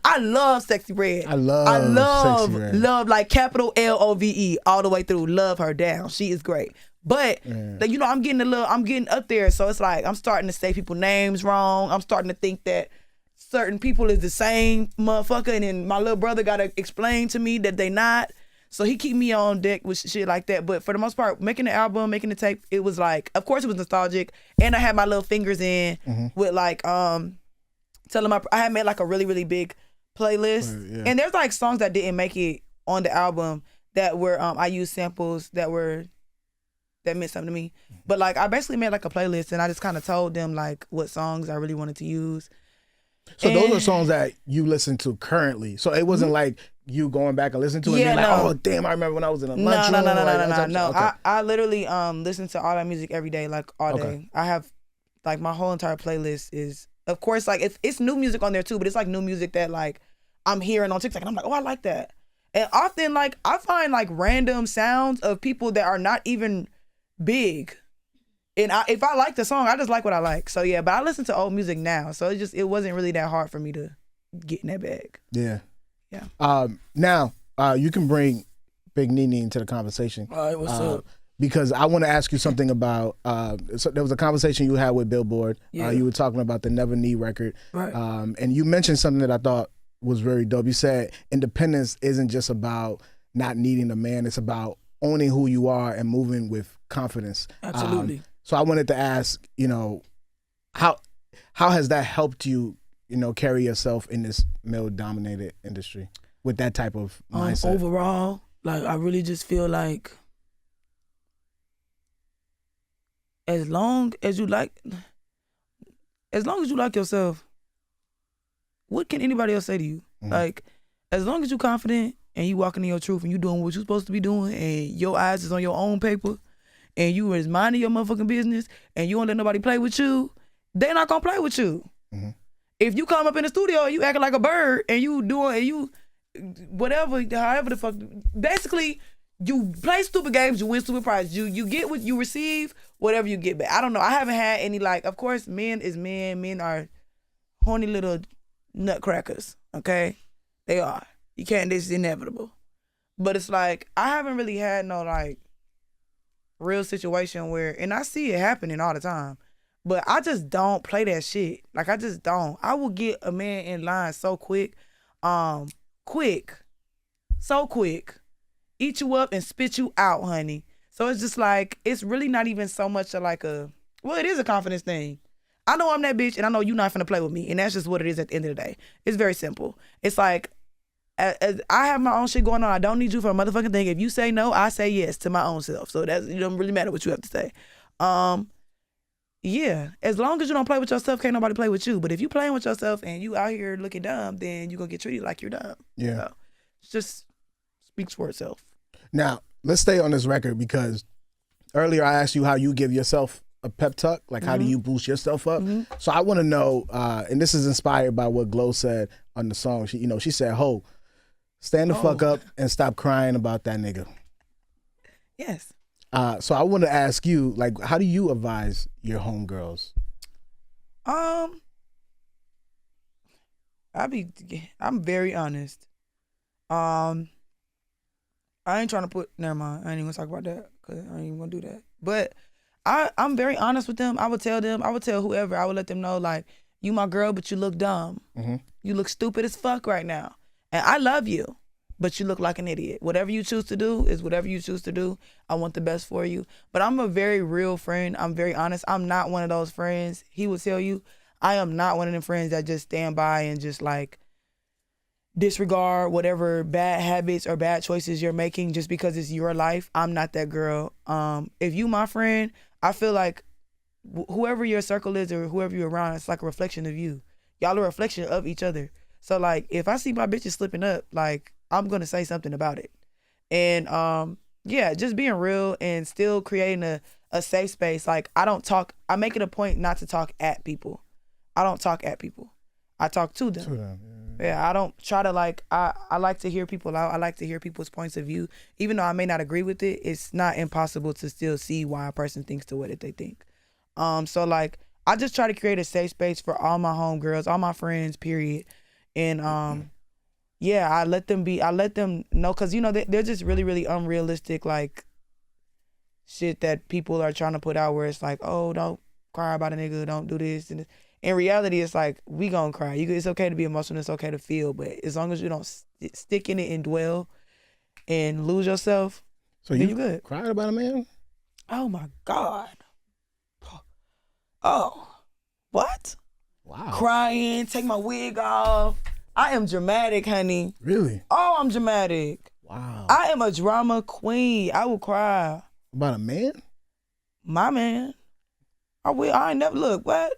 I love Sexy Red. I love Sexy Red. Love like capital LOVE all the way through. Love her down. She is great. But like, you know, I'm getting up there. So it's like I'm starting to say people's names wrong. I'm starting to think that certain people is the same motherfucker, and then my little brother gotta explain to me that they not. So he keep me on deck with shit like that. But for the most part, making the album, making the tape, it was like, of course it was nostalgic, and I had my little fingers in with like telling I had made like a really, really big playlist. And there's like songs that didn't make it on the album that were I used samples that meant something to me. But like I basically made like a playlist, and I just kind of told them like what songs I really wanted to use. So those are songs that you listen to currently. So it wasn't like you going back and listening to it and being like, oh damn, I remember when I was in a lunchroom. No. Okay. I literally listen to all that music every day, like all day. I have like my whole entire playlist is, of course, like it's new music on there too, but it's like new music that like I'm hearing on TikTok and I'm like, oh, I like that. And often like I find like random sounds of people that are not even big. And if I like the song, I just like what I like. So yeah, but I listen to old music now. So it wasn't really that hard for me to get in that bag. Yeah. Yeah. Now, you can bring Big Nene into the conversation. All right, what's up? Because I want to ask you something about, so there was a conversation you had with Billboard. Yeah. You were talking about the Never Knee record. Right. And you mentioned something that I thought was very dope. You said independence isn't just about not needing a man. It's about owning who you are and moving with confidence. Absolutely. So I wanted to ask, you know, how has that helped you, you know, carry yourself in this male-dominated industry with that type of mindset? Overall, like I really just feel like as long as you like yourself, what can anybody else say to you? Like, as long as you're confident and you walking in your truth and you doing what you're supposed to be doing and your eyes is on your own paper and you is minding your motherfucking business and you don't let nobody play with you, they're not gonna play with you. If you come up in the studio and you acting like a bird and you whatever, however the fuck, basically you play stupid games, you win stupid prizes. You get what you receive, whatever you get back. I don't know. I haven't had any, like, of course, men is men. Men are horny little nutcrackers, okay? They are. You can't, this is inevitable. But it's like, I haven't really had no, like, real situation where, and I see it happening all the time, but I just don't play that shit. Like, I just don't. I will get a man in line so quick. So quick. Eat you up and spit you out, honey. So it's just like, it's really not even so much of like it is a confidence thing. I know I'm that bitch and I know you're not finna play with me. And that's just what it is at the end of the day. It's very simple. It's like, as I have my own shit going on. I don't need you for a motherfucking thing. If you say no, I say yes to my own self. So that's, it don't really matter what you have to say. Yeah, as long as you don't play with yourself, can't nobody play with you. But if you playing with yourself and you out here looking dumb, then you're gonna get treated like you're dumb. Yeah. So it just speaks for itself. Now, let's stay on this record because earlier I asked you how you give yourself a pep talk, like how do you boost yourself up? So I want to know, and this is inspired by what Glow said on the song. She said, "Ho, stand the fuck up and stop crying about that nigga." Yes. So I want to ask you, like, how do you advise your homegirls? I'm very honest. I ain't trying to never mind. I ain't even gonna talk about that because I ain't even gonna do that. But I'm very honest with them. I would tell whoever, I would let them know, like, you my girl, but you look dumb. You look stupid as fuck right now. And I love you, but you look like an idiot. Whatever you choose to do is whatever you choose to do. I want the best for you. But I'm a very real friend. I'm very honest. I'm not one of those friends. He will tell you, I am not one of them friends that just stand by and just like disregard whatever bad habits or bad choices you're making just because it's your life. I'm not that girl. If you my friend, I feel like whoever your circle is or whoever you're around, it's like a reflection of you. Y'all are a reflection of each other. So like, if I see my bitches slipping up, like I'm gonna say something about it. And yeah, just being real and still creating a safe space. Like I make it a point not to talk at people. I don't talk at people. I talk to them. Yeah, I don't try to like, I like to hear people out. I like to hear people's points of view. Even though I may not agree with it, it's not impossible to still see why a person thinks the way that they think. So like, I just try to create a safe space for all my homegirls, all my friends, period. And yeah, I let them know, cause you know, they're just really, really unrealistic, like shit that people are trying to put out where it's like, oh, don't cry about a nigga, don't do this. And in reality, it's like, we gonna cry. It's okay to be emotional, it's okay to feel, but as long as you don't stick in it and dwell and lose yourself, so then you good. Cried about a man? Oh my God. Oh, what? Wow. Crying, take my wig off. I am dramatic, honey. Really? Oh, I'm dramatic. Wow. I am a drama queen. I will cry. About a man? My man. I ain't never, look, what?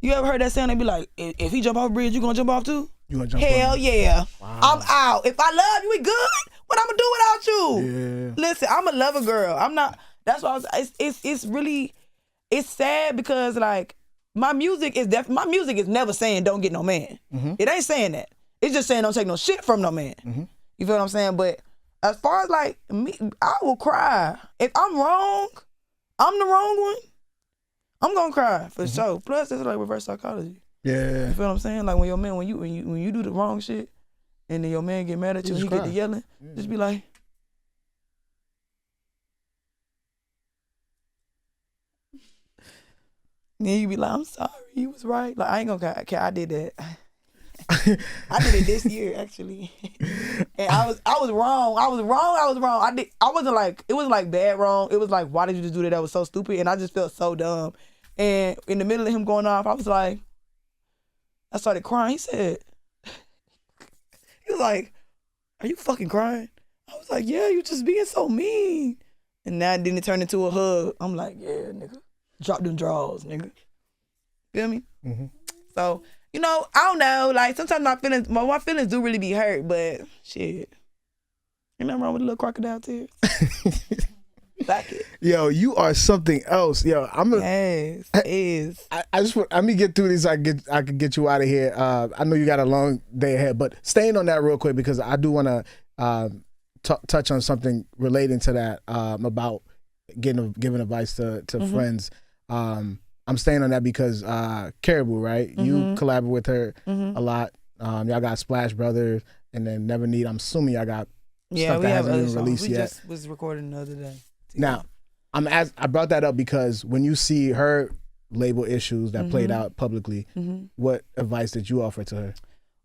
You ever heard that saying? They be like, if he jump off a bridge, you gonna jump off too? You gonna jump Hell off? yeah. Wow. I'm out. If I love you, we good. What I'm gonna do without you? Yeah. Listen, I'm a lover girl. I'm not, that's why it's really, it's sad because like, my music is never saying don't get no man. Mm-hmm. It ain't saying that. It's just saying don't take no shit from no man. Mm-hmm. You feel what I'm saying? But as far as like me, I will cry. If I'm wrong, I'm the wrong one, I'm gonna cry for sure. Plus, it's like reverse psychology. Yeah. You feel what I'm saying? Like when your man, when you do the wrong shit, and then your man get mad at you and he get to yelling, just be like, then you be like, I'm sorry, you was right. Like I ain't gonna cry. I did that. I did it this year actually, and I was wrong. I was wrong. I wasn't like, it wasn't like bad wrong. It was like, why did you just do that? That was so stupid, and I just felt so dumb. And in the middle of him going off, I was like, I started crying. He said, he was like, "Are you fucking crying?" I was like, "Yeah, you just being so mean." And now then it turned into a hug. I'm like, "Yeah, nigga, drop them drawers, nigga." Feel me? Mm-hmm. So. You know, I don't know. Like sometimes my feelings do really be hurt, but shit, ain't nothing wrong with a little crocodile tears. Back it. Yo, you are something else. Yo, Yes, it is. I just let me get through this. I can get you out of here. I know you got a long day ahead, but staying on that real quick because I do want to touch on something relating to that about giving advice to friends. I'm staying on that because Karrahboo, right? Mm-hmm. You collaborate with her a lot. Y'all got Splash Brothers and then Never Need. I'm assuming y'all got stuff that hasn't been released yet. We just was recording the other day. Now, I brought that up because when you see her label issues that played out publicly, what advice did you offer to her?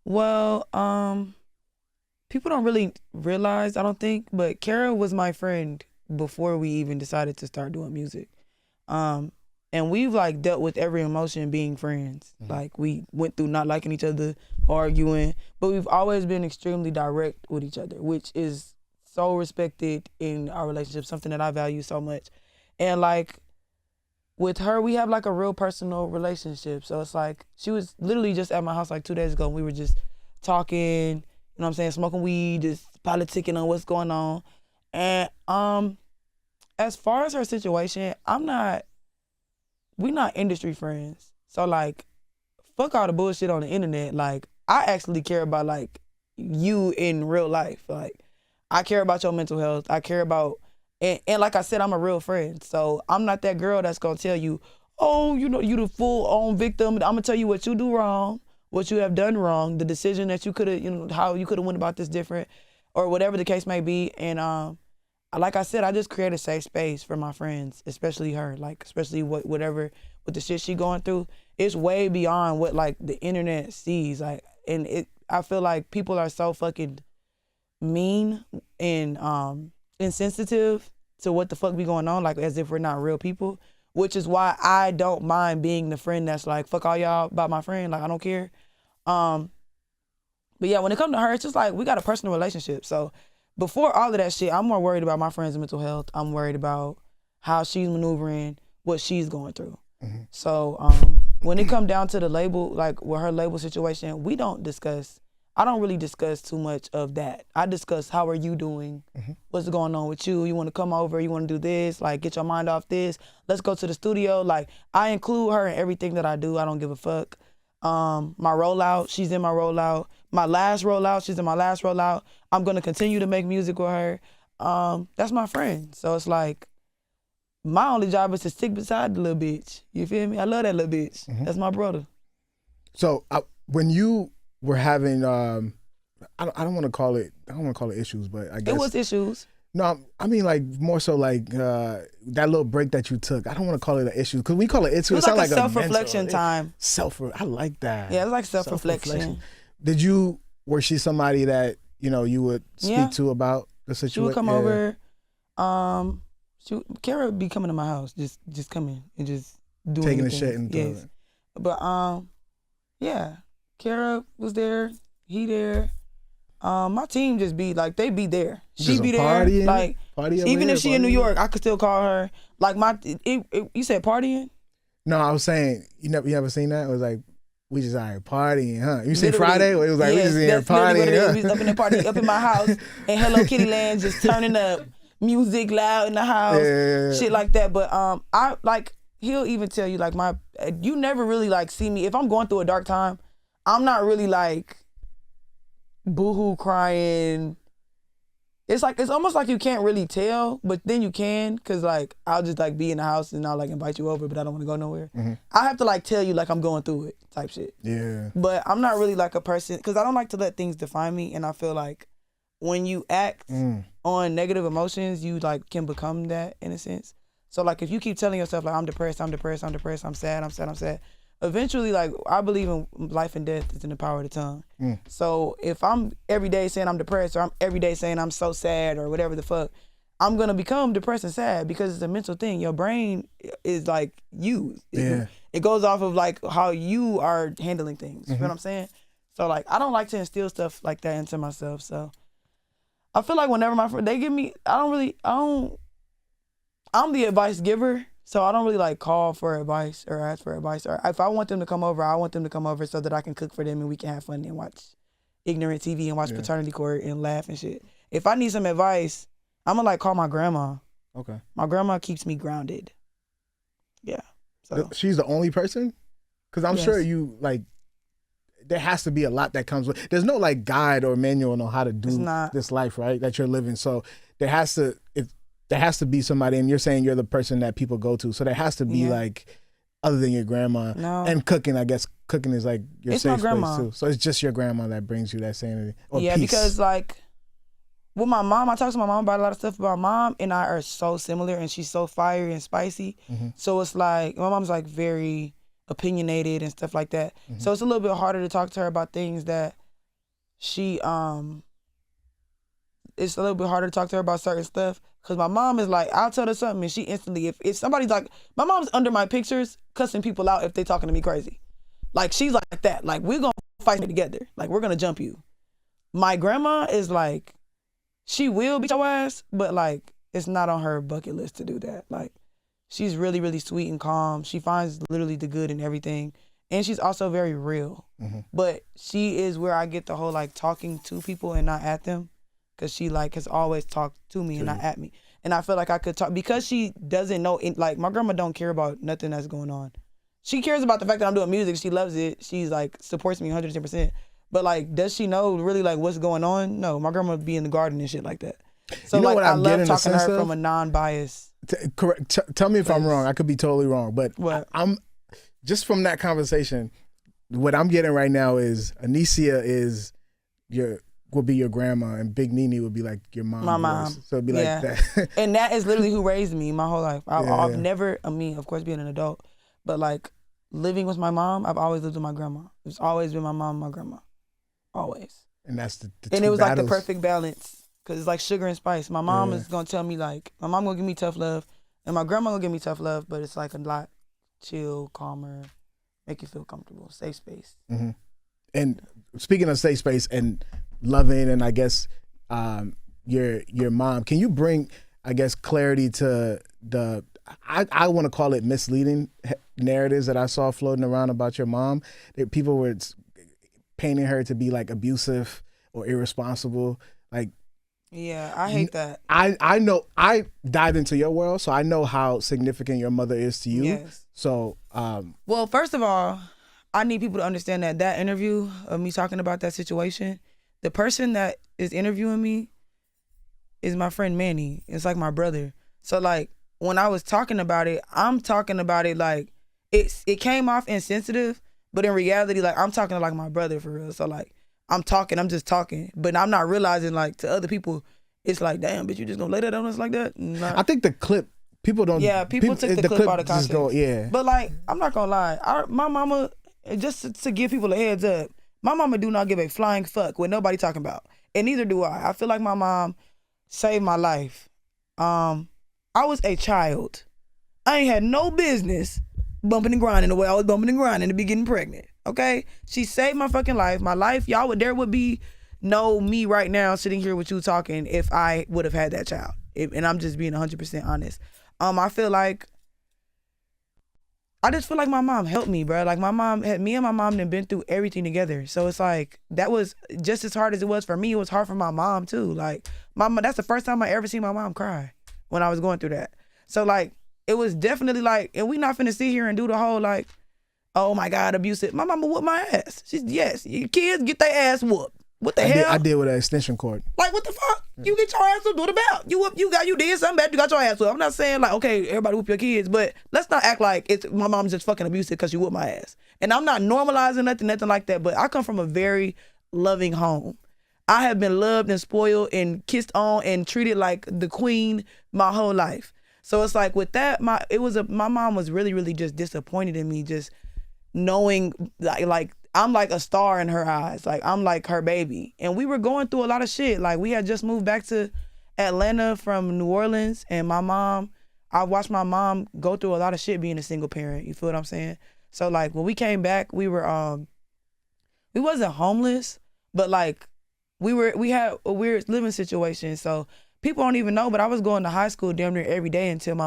Well, people don't really realize, I don't think, but Kara was my friend before we even decided to start doing music. And we've like dealt with every emotion being friends. Like we went through not liking each other, arguing, but we've always been extremely direct with each other, which is so respected in our relationship, something that I value so much. And like with her, we have like a real personal relationship. So it's like, she was literally just at my house like 2 days ago and we were just talking, you know what I'm saying, smoking weed, just politicking on what's going on. And as far as her situation, we're not industry friends. So like, fuck all the bullshit on the internet. Like, I actually care about like you in real life. Like, I care about your mental health. I care about, and like I said, I'm a real friend. So I'm not that girl that's gonna tell you, oh, you know, you the full on victim. I'm gonna tell you what you do wrong, what you have done wrong, the decision that you could have, you know, how you could have went about this different, or whatever the case may be. And like I said, I just create a safe space for my friends, especially her, like especially whatever with the shit she going through. It's way beyond what like the internet sees. Like, and I feel like people are so fucking mean and insensitive to what the fuck be going on, like as if we're not real people. Which is why I don't mind being the friend that's like, fuck all y'all about my friend, like I don't care. But yeah, when it comes to her, it's just like we got a personal relationship. So before all of that shit, I'm more worried about my friend's mental health. I'm worried about how she's maneuvering, what she's going through. So when it come down to the label, like with her label situation, I don't really discuss too much of that. I discuss how are you doing, what's going on with you, you want to come over, you want to do this, like get your mind off this, let's go to the studio. Like I include her in everything that I do. I don't give a fuck. My rollout, she's in my rollout. My last rollout, she's in my last rollout. I'm gonna continue to make music with her. That's my friend. So it's like, my only job is to stick beside the little bitch. You feel me? I love that little bitch. That's my brother. So when you were having, I don't want to call it issues, but I guess it was issues. No, I mean like more so like that little break that you took. I don't want to call it an issue because we call it issue. It was like a self-reflection time. I like that. Yeah, it was like self-reflection. Was she somebody that you would speak to about the situation? She would come over. Kara would be coming to my house, just coming and just doing taking the shit and doing it. But yeah, Kara was there, he there. My team just be like, they be there. She be there, partying, like even if she in New York, I could still call her. Like you said partying? No, I was saying you ever seen that? It was like we just out here partying, huh? You see Friday? It was like we just in here partying. Huh? We was up in the party, up in my house, in Hello Kitty Land, just turning up. Music loud in the house, shit like that. But I like, he'll even tell you like you never really like see me if I'm going through a dark time. I'm not really like boohoo crying. It's almost like you can't really tell, but then you can, cause like I'll just like be in the house and I'll like invite you over, but I don't want to go nowhere. I have to like tell you like I'm going through it type shit. Yeah. But I'm not really like a person, cause I don't like to let things define me, and I feel like when you act on negative emotions, you like can become that in a sense. So like if you keep telling yourself like I'm depressed, I'm sad, eventually like I believe in life and death is in the power of the tongue. So if I'm every day saying I'm depressed, or I'm every day saying I'm so sad or whatever the fuck, I'm gonna become depressed and sad because it's a mental thing. Your brain is like it goes off of like how you are handling things. You know what I'm saying? So like I don't like to instill stuff like that into myself. So I feel like whenever my friends, they give me, I'm the advice giver, so I don't really like call for advice or ask for advice. Or if I want them to come over, I want them to come over so that I can cook for them and we can have fun and watch ignorant TV and watch Paternity Court and laugh and shit. If I need some advice, I'm gonna like call my grandma. Okay. My grandma keeps me grounded. Yeah. So she's the only person? Because I'm sure you like, there has to be a lot that comes with. There's no like guide or manual on how to do this life, right? That you're living. So there has to be somebody, and you're saying you're the person that people go to. So there has to be like, other than your grandma. No. And cooking, I guess cooking is like your it's safe my grandma. place too. So it's just your grandma that brings you that sanity or yeah, peace. because like with my mom, I talk to my mom about a lot of stuff, but my mom and I are so similar, and she's so fiery and spicy. So it's like my mom's like very opinionated and stuff like that. So it's a little bit harder to talk to her about things that she it's a little bit harder to talk to her about certain stuff, because my mom is like, I'll tell her something and she instantly, if somebody's like, my mom's under my pictures cussing people out if they talking to me crazy. Like she's like that. Like we're gonna fight together. Like we're gonna jump you. My grandma is like, she will beat your ass, but like it's not on her bucket list to do that. Like she's really, really sweet and calm. She finds literally the good in everything. And she's also very real. But she is where I get the whole like talking to people and not at them. Because she like has always talked to me and not at me. And I feel like I could talk, because she doesn't know, like my grandma don't care about nothing that's going on. She cares about the fact that I'm doing music. She loves it. She's like supports me 110%. But like, does she know really like what's going on? No, my grandma be in the garden and shit like that. So you know, like I love talking to her from a non-biased. Correct. Tell me if I'm wrong. I could be totally wrong, but I'm just from that conversation. What I'm getting right now is Anycia will be your grandma, and Big Nene would be like your mom. My mom. So it'd be like that. And that is literally who raised me my whole life. I've never, I mean, of course, being an adult, but like living with my mom, I've always lived with my grandma. It's always been my mom and my grandma. Always. And that's the and it was battles. Like the perfect balance, because it's like sugar and spice. My mom is going to tell me like, my mom going to give me tough love, and my grandma going to give me tough love, but it's like a lot chill, calmer, make you feel comfortable, safe space. And speaking of safe space and loving, and I guess your mom, can you bring, I guess, clarity to I want to call it misleading narratives that I saw floating around about your mom. That people were painting her to be like abusive or irresponsible. Like, yeah, I hate that. I know I dive into your world, so I know how significant your mother is to you. Yes. So, well, first of all, I need people to understand that interview of me talking about that situation, the person that is interviewing me is my friend Manny. It's like my brother. So like when I was talking about it, I'm talking about it like it came off insensitive, but in reality, like I'm talking like my brother for real. So like I'm just talking, but I'm not realizing like to other people, it's like, damn, bitch, you just gonna lay that on us like that? Nah. I think the clip, people don't. Yeah, people took the clip out of context. Yeah. But like, I'm not gonna lie, my mama, just to give people a heads up, my mama do not give a flying fuck what nobody talking about, and neither do I. I feel like my mom saved my life. I was a child. I ain't had no business bumping and grinding the way I was bumping and grinding to be getting pregnant. Okay? She saved my fucking life. My life, there would be no me right now sitting here with you talking if I would have had that child. And I'm just being 100% honest. I just feel like my mom helped me, bro. Like me and my mom done been through everything together. So it's like, that was just as hard as it was for me. It was hard for my mom too. Like that's the first time I ever seen my mom cry when I was going through that. So like, it was definitely like, and we not finna sit here and do the whole like, oh my God, abusive. My mama whooped my ass. Yes, your kids get their ass whooped. What the hell? I did with an extension cord. Like, what the fuck? You get your ass whooped. What about? You did something bad. You got your ass whooped. I'm not saying like, okay, everybody whoop your kids, but let's not act like it's my mom's just fucking abusive because you whooped my ass. And I'm not normalizing nothing like that, but I come from a very loving home. I have been loved and spoiled and kissed on and treated like the queen my whole life. So it's like with that, my mom was really, really just disappointed in me, just knowing like I'm like a star in her eyes. Like I'm like her baby. And we were going through a lot of shit. Like we had just moved back to Atlanta from New Orleans, and I watched my mom go through a lot of shit being a single parent. You feel what I'm saying? So like when we came back, we wasn't homeless, but like we had a weird living situation. So people don't even know, but I was going to high school damn near every day until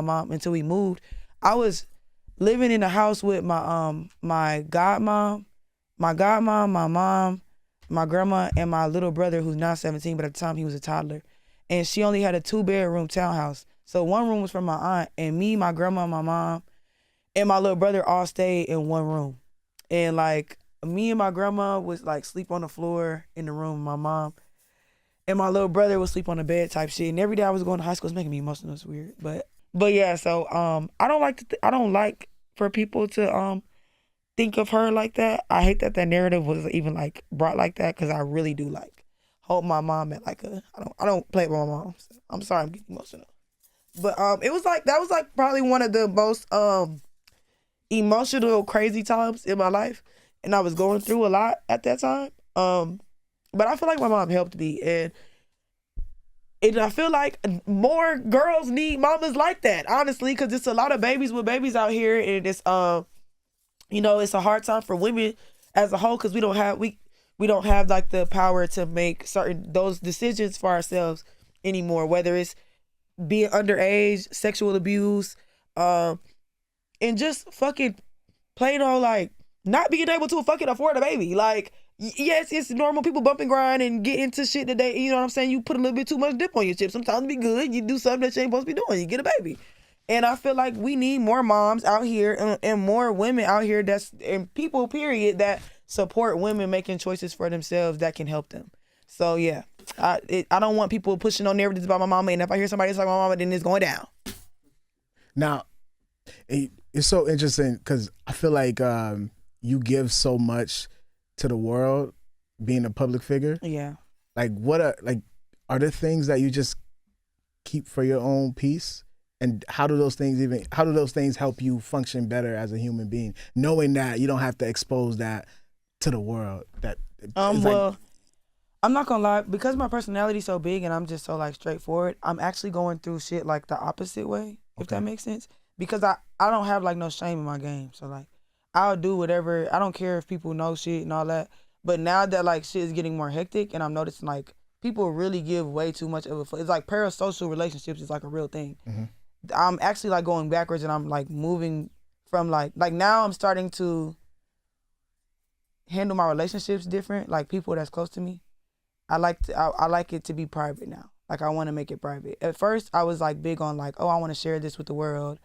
we moved. I was living in a house with my godmom, my mom, my grandma, and my little brother who's now 17, but at the time he was a toddler. And she only had a 2-bedroom townhouse. So one room was for my aunt, and me, my grandma, my mom, and my little brother all stayed in one room. And like me and my grandma was like sleep on the floor in the room with my mom. And my little brother would sleep on the bed type shit. And every day I was going to high school, it's making me emotional. It's weird. But yeah, so I don't like for people to think of her like that. I hate that narrative was even like brought like that, because I really do like hold my mom at like I don't play with my mom. So I'm sorry I'm getting emotional. But it was like, that was like probably one of the most emotional, crazy times in my life. And I was going through a lot at that time. But I feel like my mom helped me, and I feel like more girls need mamas like that, honestly, because it's a lot of babies with babies out here, and it's it's a hard time for women as a whole, because we don't have like the power to make those decisions for ourselves anymore, whether it's being underage, sexual abuse, and just fucking plain on like not being able to fucking afford a baby. Like, yes, it's normal. People bump and grind and get into shit that you know what I'm saying? You put a little bit too much dip on your chip. Sometimes it be good. You do something that you ain't supposed to be doing. You get a baby. And I feel like we need more moms out here and more women out here and people, period, that support women making choices for themselves that can help them. So, yeah, I don't want people pushing on narratives about my mama. And if I hear somebody talk about my mama, then it's going down. Now, it's so interesting because I feel like you give so much to the world being a public figure. Yeah. Like are there things that you just keep for your own peace? And how do those things help you function better as a human being, knowing that you don't have to expose that to the world? Well, I'm not gonna lie, because my personality's so big and I'm just so like straightforward, I'm actually going through shit like the opposite way, if that makes sense. Because I don't have like no shame in my game. So like I'll do whatever. I don't care if people know shit and all that. But now that like shit is getting more hectic, and I'm noticing like people really give way too much of a fuck. It's like parasocial relationships is like a real thing. Mm-hmm. I'm actually like going backwards, and I'm like moving from like now I'm starting to handle my relationships different, like people that's close to me. I like it to be private now. Like I want to make it private. At first I was like big on like, oh, I want to share this with the world,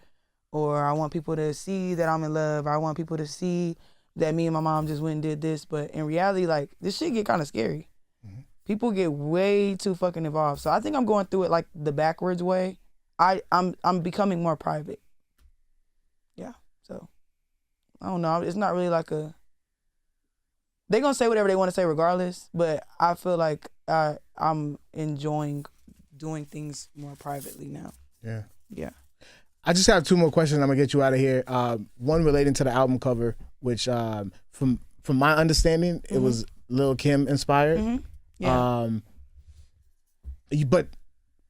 or I want people to see that I'm in love, or I want people to see that me and my mom just went and did this. But in reality, like this shit get kind of scary. People get way too fucking involved. So I think I'm going through it like the backwards way. I'm becoming more private. Yeah. So I don't know. It's not really like a. They're gonna say whatever they want to say regardless, but I feel like I'm enjoying doing things more privately now. Yeah. Yeah. I just have 2 more questions. I'm gonna get you out of here. One relating to the album cover, which from my understanding, it was Lil' Kim inspired. Yeah. But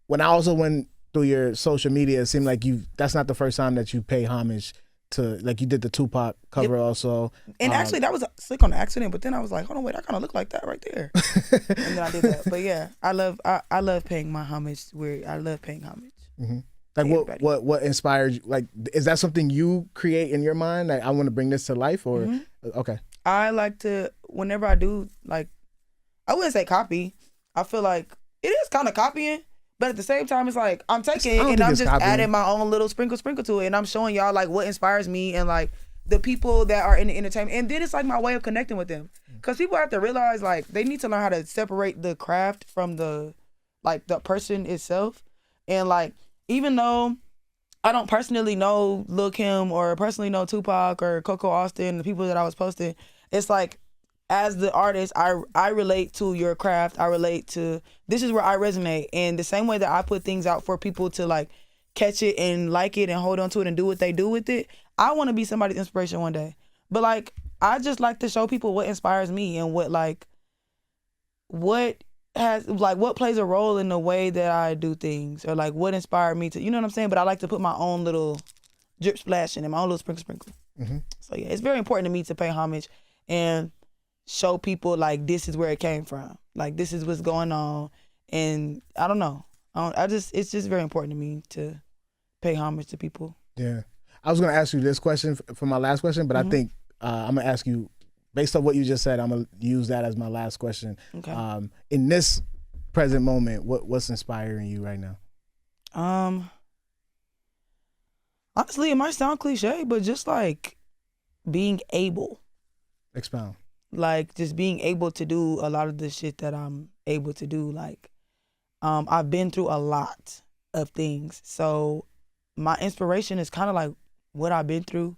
when I also went through your social media, it seemed like that's not the first time that you pay homage to, like you did the Tupac cover also. And actually that was slick on accident, but then I was like, hold on, wait, I kind of look like that right there. And then I did that. But yeah, I love paying my homage I love paying homage. Like what inspired you? Like, is that something you create in your mind? Like, I want to bring this to life, or okay. I like to, whenever I do, like, I wouldn't say copy. I feel like it is kind of copying, but at the same time, it's like I'm taking it and I'm just adding my own little sprinkle to it, and I'm showing y'all like what inspires me and like the people that are in the entertainment, and then it's like my way of connecting with them, because people have to realize like they need to learn how to separate the craft from the person itself, and like even though I don't personally know Lil' Kim or personally know Tupac or Coco Austin, the people that I was posting, it's like, as the artist, I relate to your craft. I relate to, this is where I resonate. And the same way that I put things out for people to like catch it and like it and hold on to it and do what they do with it, I want to be somebody's inspiration one day. But like, I just like to show people what inspires me and what plays a role in the way that I do things, or like what inspired me to, you know what I'm saying? But I like to put my own little drip splash in it, my own little sprinkle. So yeah, it's very important to me to pay homage and show people like this is where it came from, like this is what's going on. And I don't know, it's just very important to me to pay homage to people. Yeah, I was gonna ask you this question for my last question, but I think I'm gonna ask you, based on what you just said, I'm gonna use that as my last question. Okay. In this present moment, what's inspiring you right now? Honestly, it might sound cliche, but just like being able. Expound. Like just being able to do a lot of the shit that I'm able to do. Like, I've been through a lot of things, so my inspiration is kind of like what I've been through,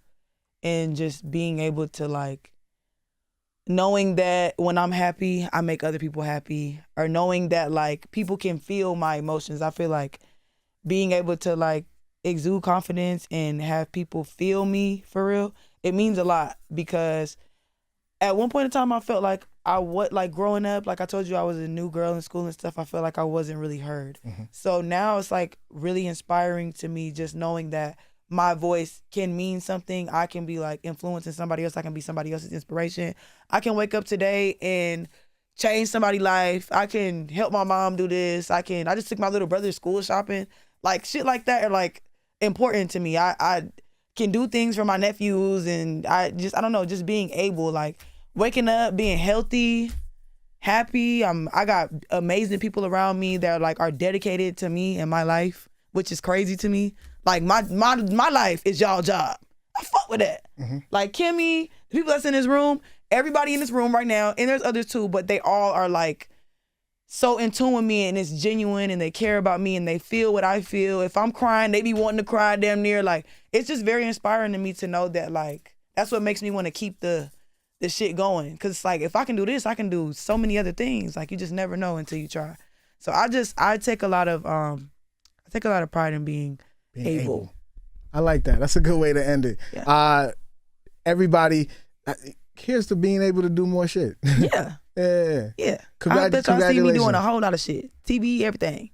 and just being able to like, knowing that when I'm happy, I make other people happy, or knowing that like people can feel my emotions. I feel like being able to like exude confidence and have people feel me for real, it means a lot, because at one point in time, I felt like growing up, like I told you, I was a new girl in school and stuff. I felt like I wasn't really heard. So now it's like really inspiring to me, just knowing that my voice can mean something. I can be like influencing somebody else. I can be somebody else's inspiration. I can wake up today and change somebody's life. I can help my mom do this. I just took my little brother to school shopping. Like shit like that are like important to me. I can do things for my nephews, and I don't know, just being able, like waking up, being healthy, happy. I got amazing people around me that are dedicated to me and my life, which is crazy to me. Like my life is y'all job. I fuck with that. Like Kimmy, the people that's in this room, everybody in this room right now, and there's others too, but they all are like so in tune with me, and it's genuine, and they care about me, and they feel what I feel. If I'm crying, they be wanting to cry damn near. Like, it's just very inspiring to me to know that, like, that's what makes me want to keep the shit going. Cause it's like, if I can do this, I can do so many other things. Like, you just never know until you try. So I take a lot of pride in being able. I like that. That's a good way to end it. Yeah. Everybody, here's to being able to do more shit. Yeah. Yeah. I bet y'all see me doing a whole lot of shit. TV, everything.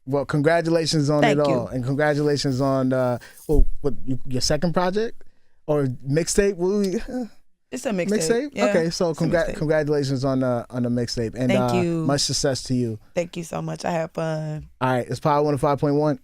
Well, congratulations on Thank it you. all. And congratulations on your second project or mixtape? It's a mixtape. Yeah, okay, so congratulations on the mixtape. And thank you. Much success to you. Thank you so much. I had fun. All right, it's Power 105.1.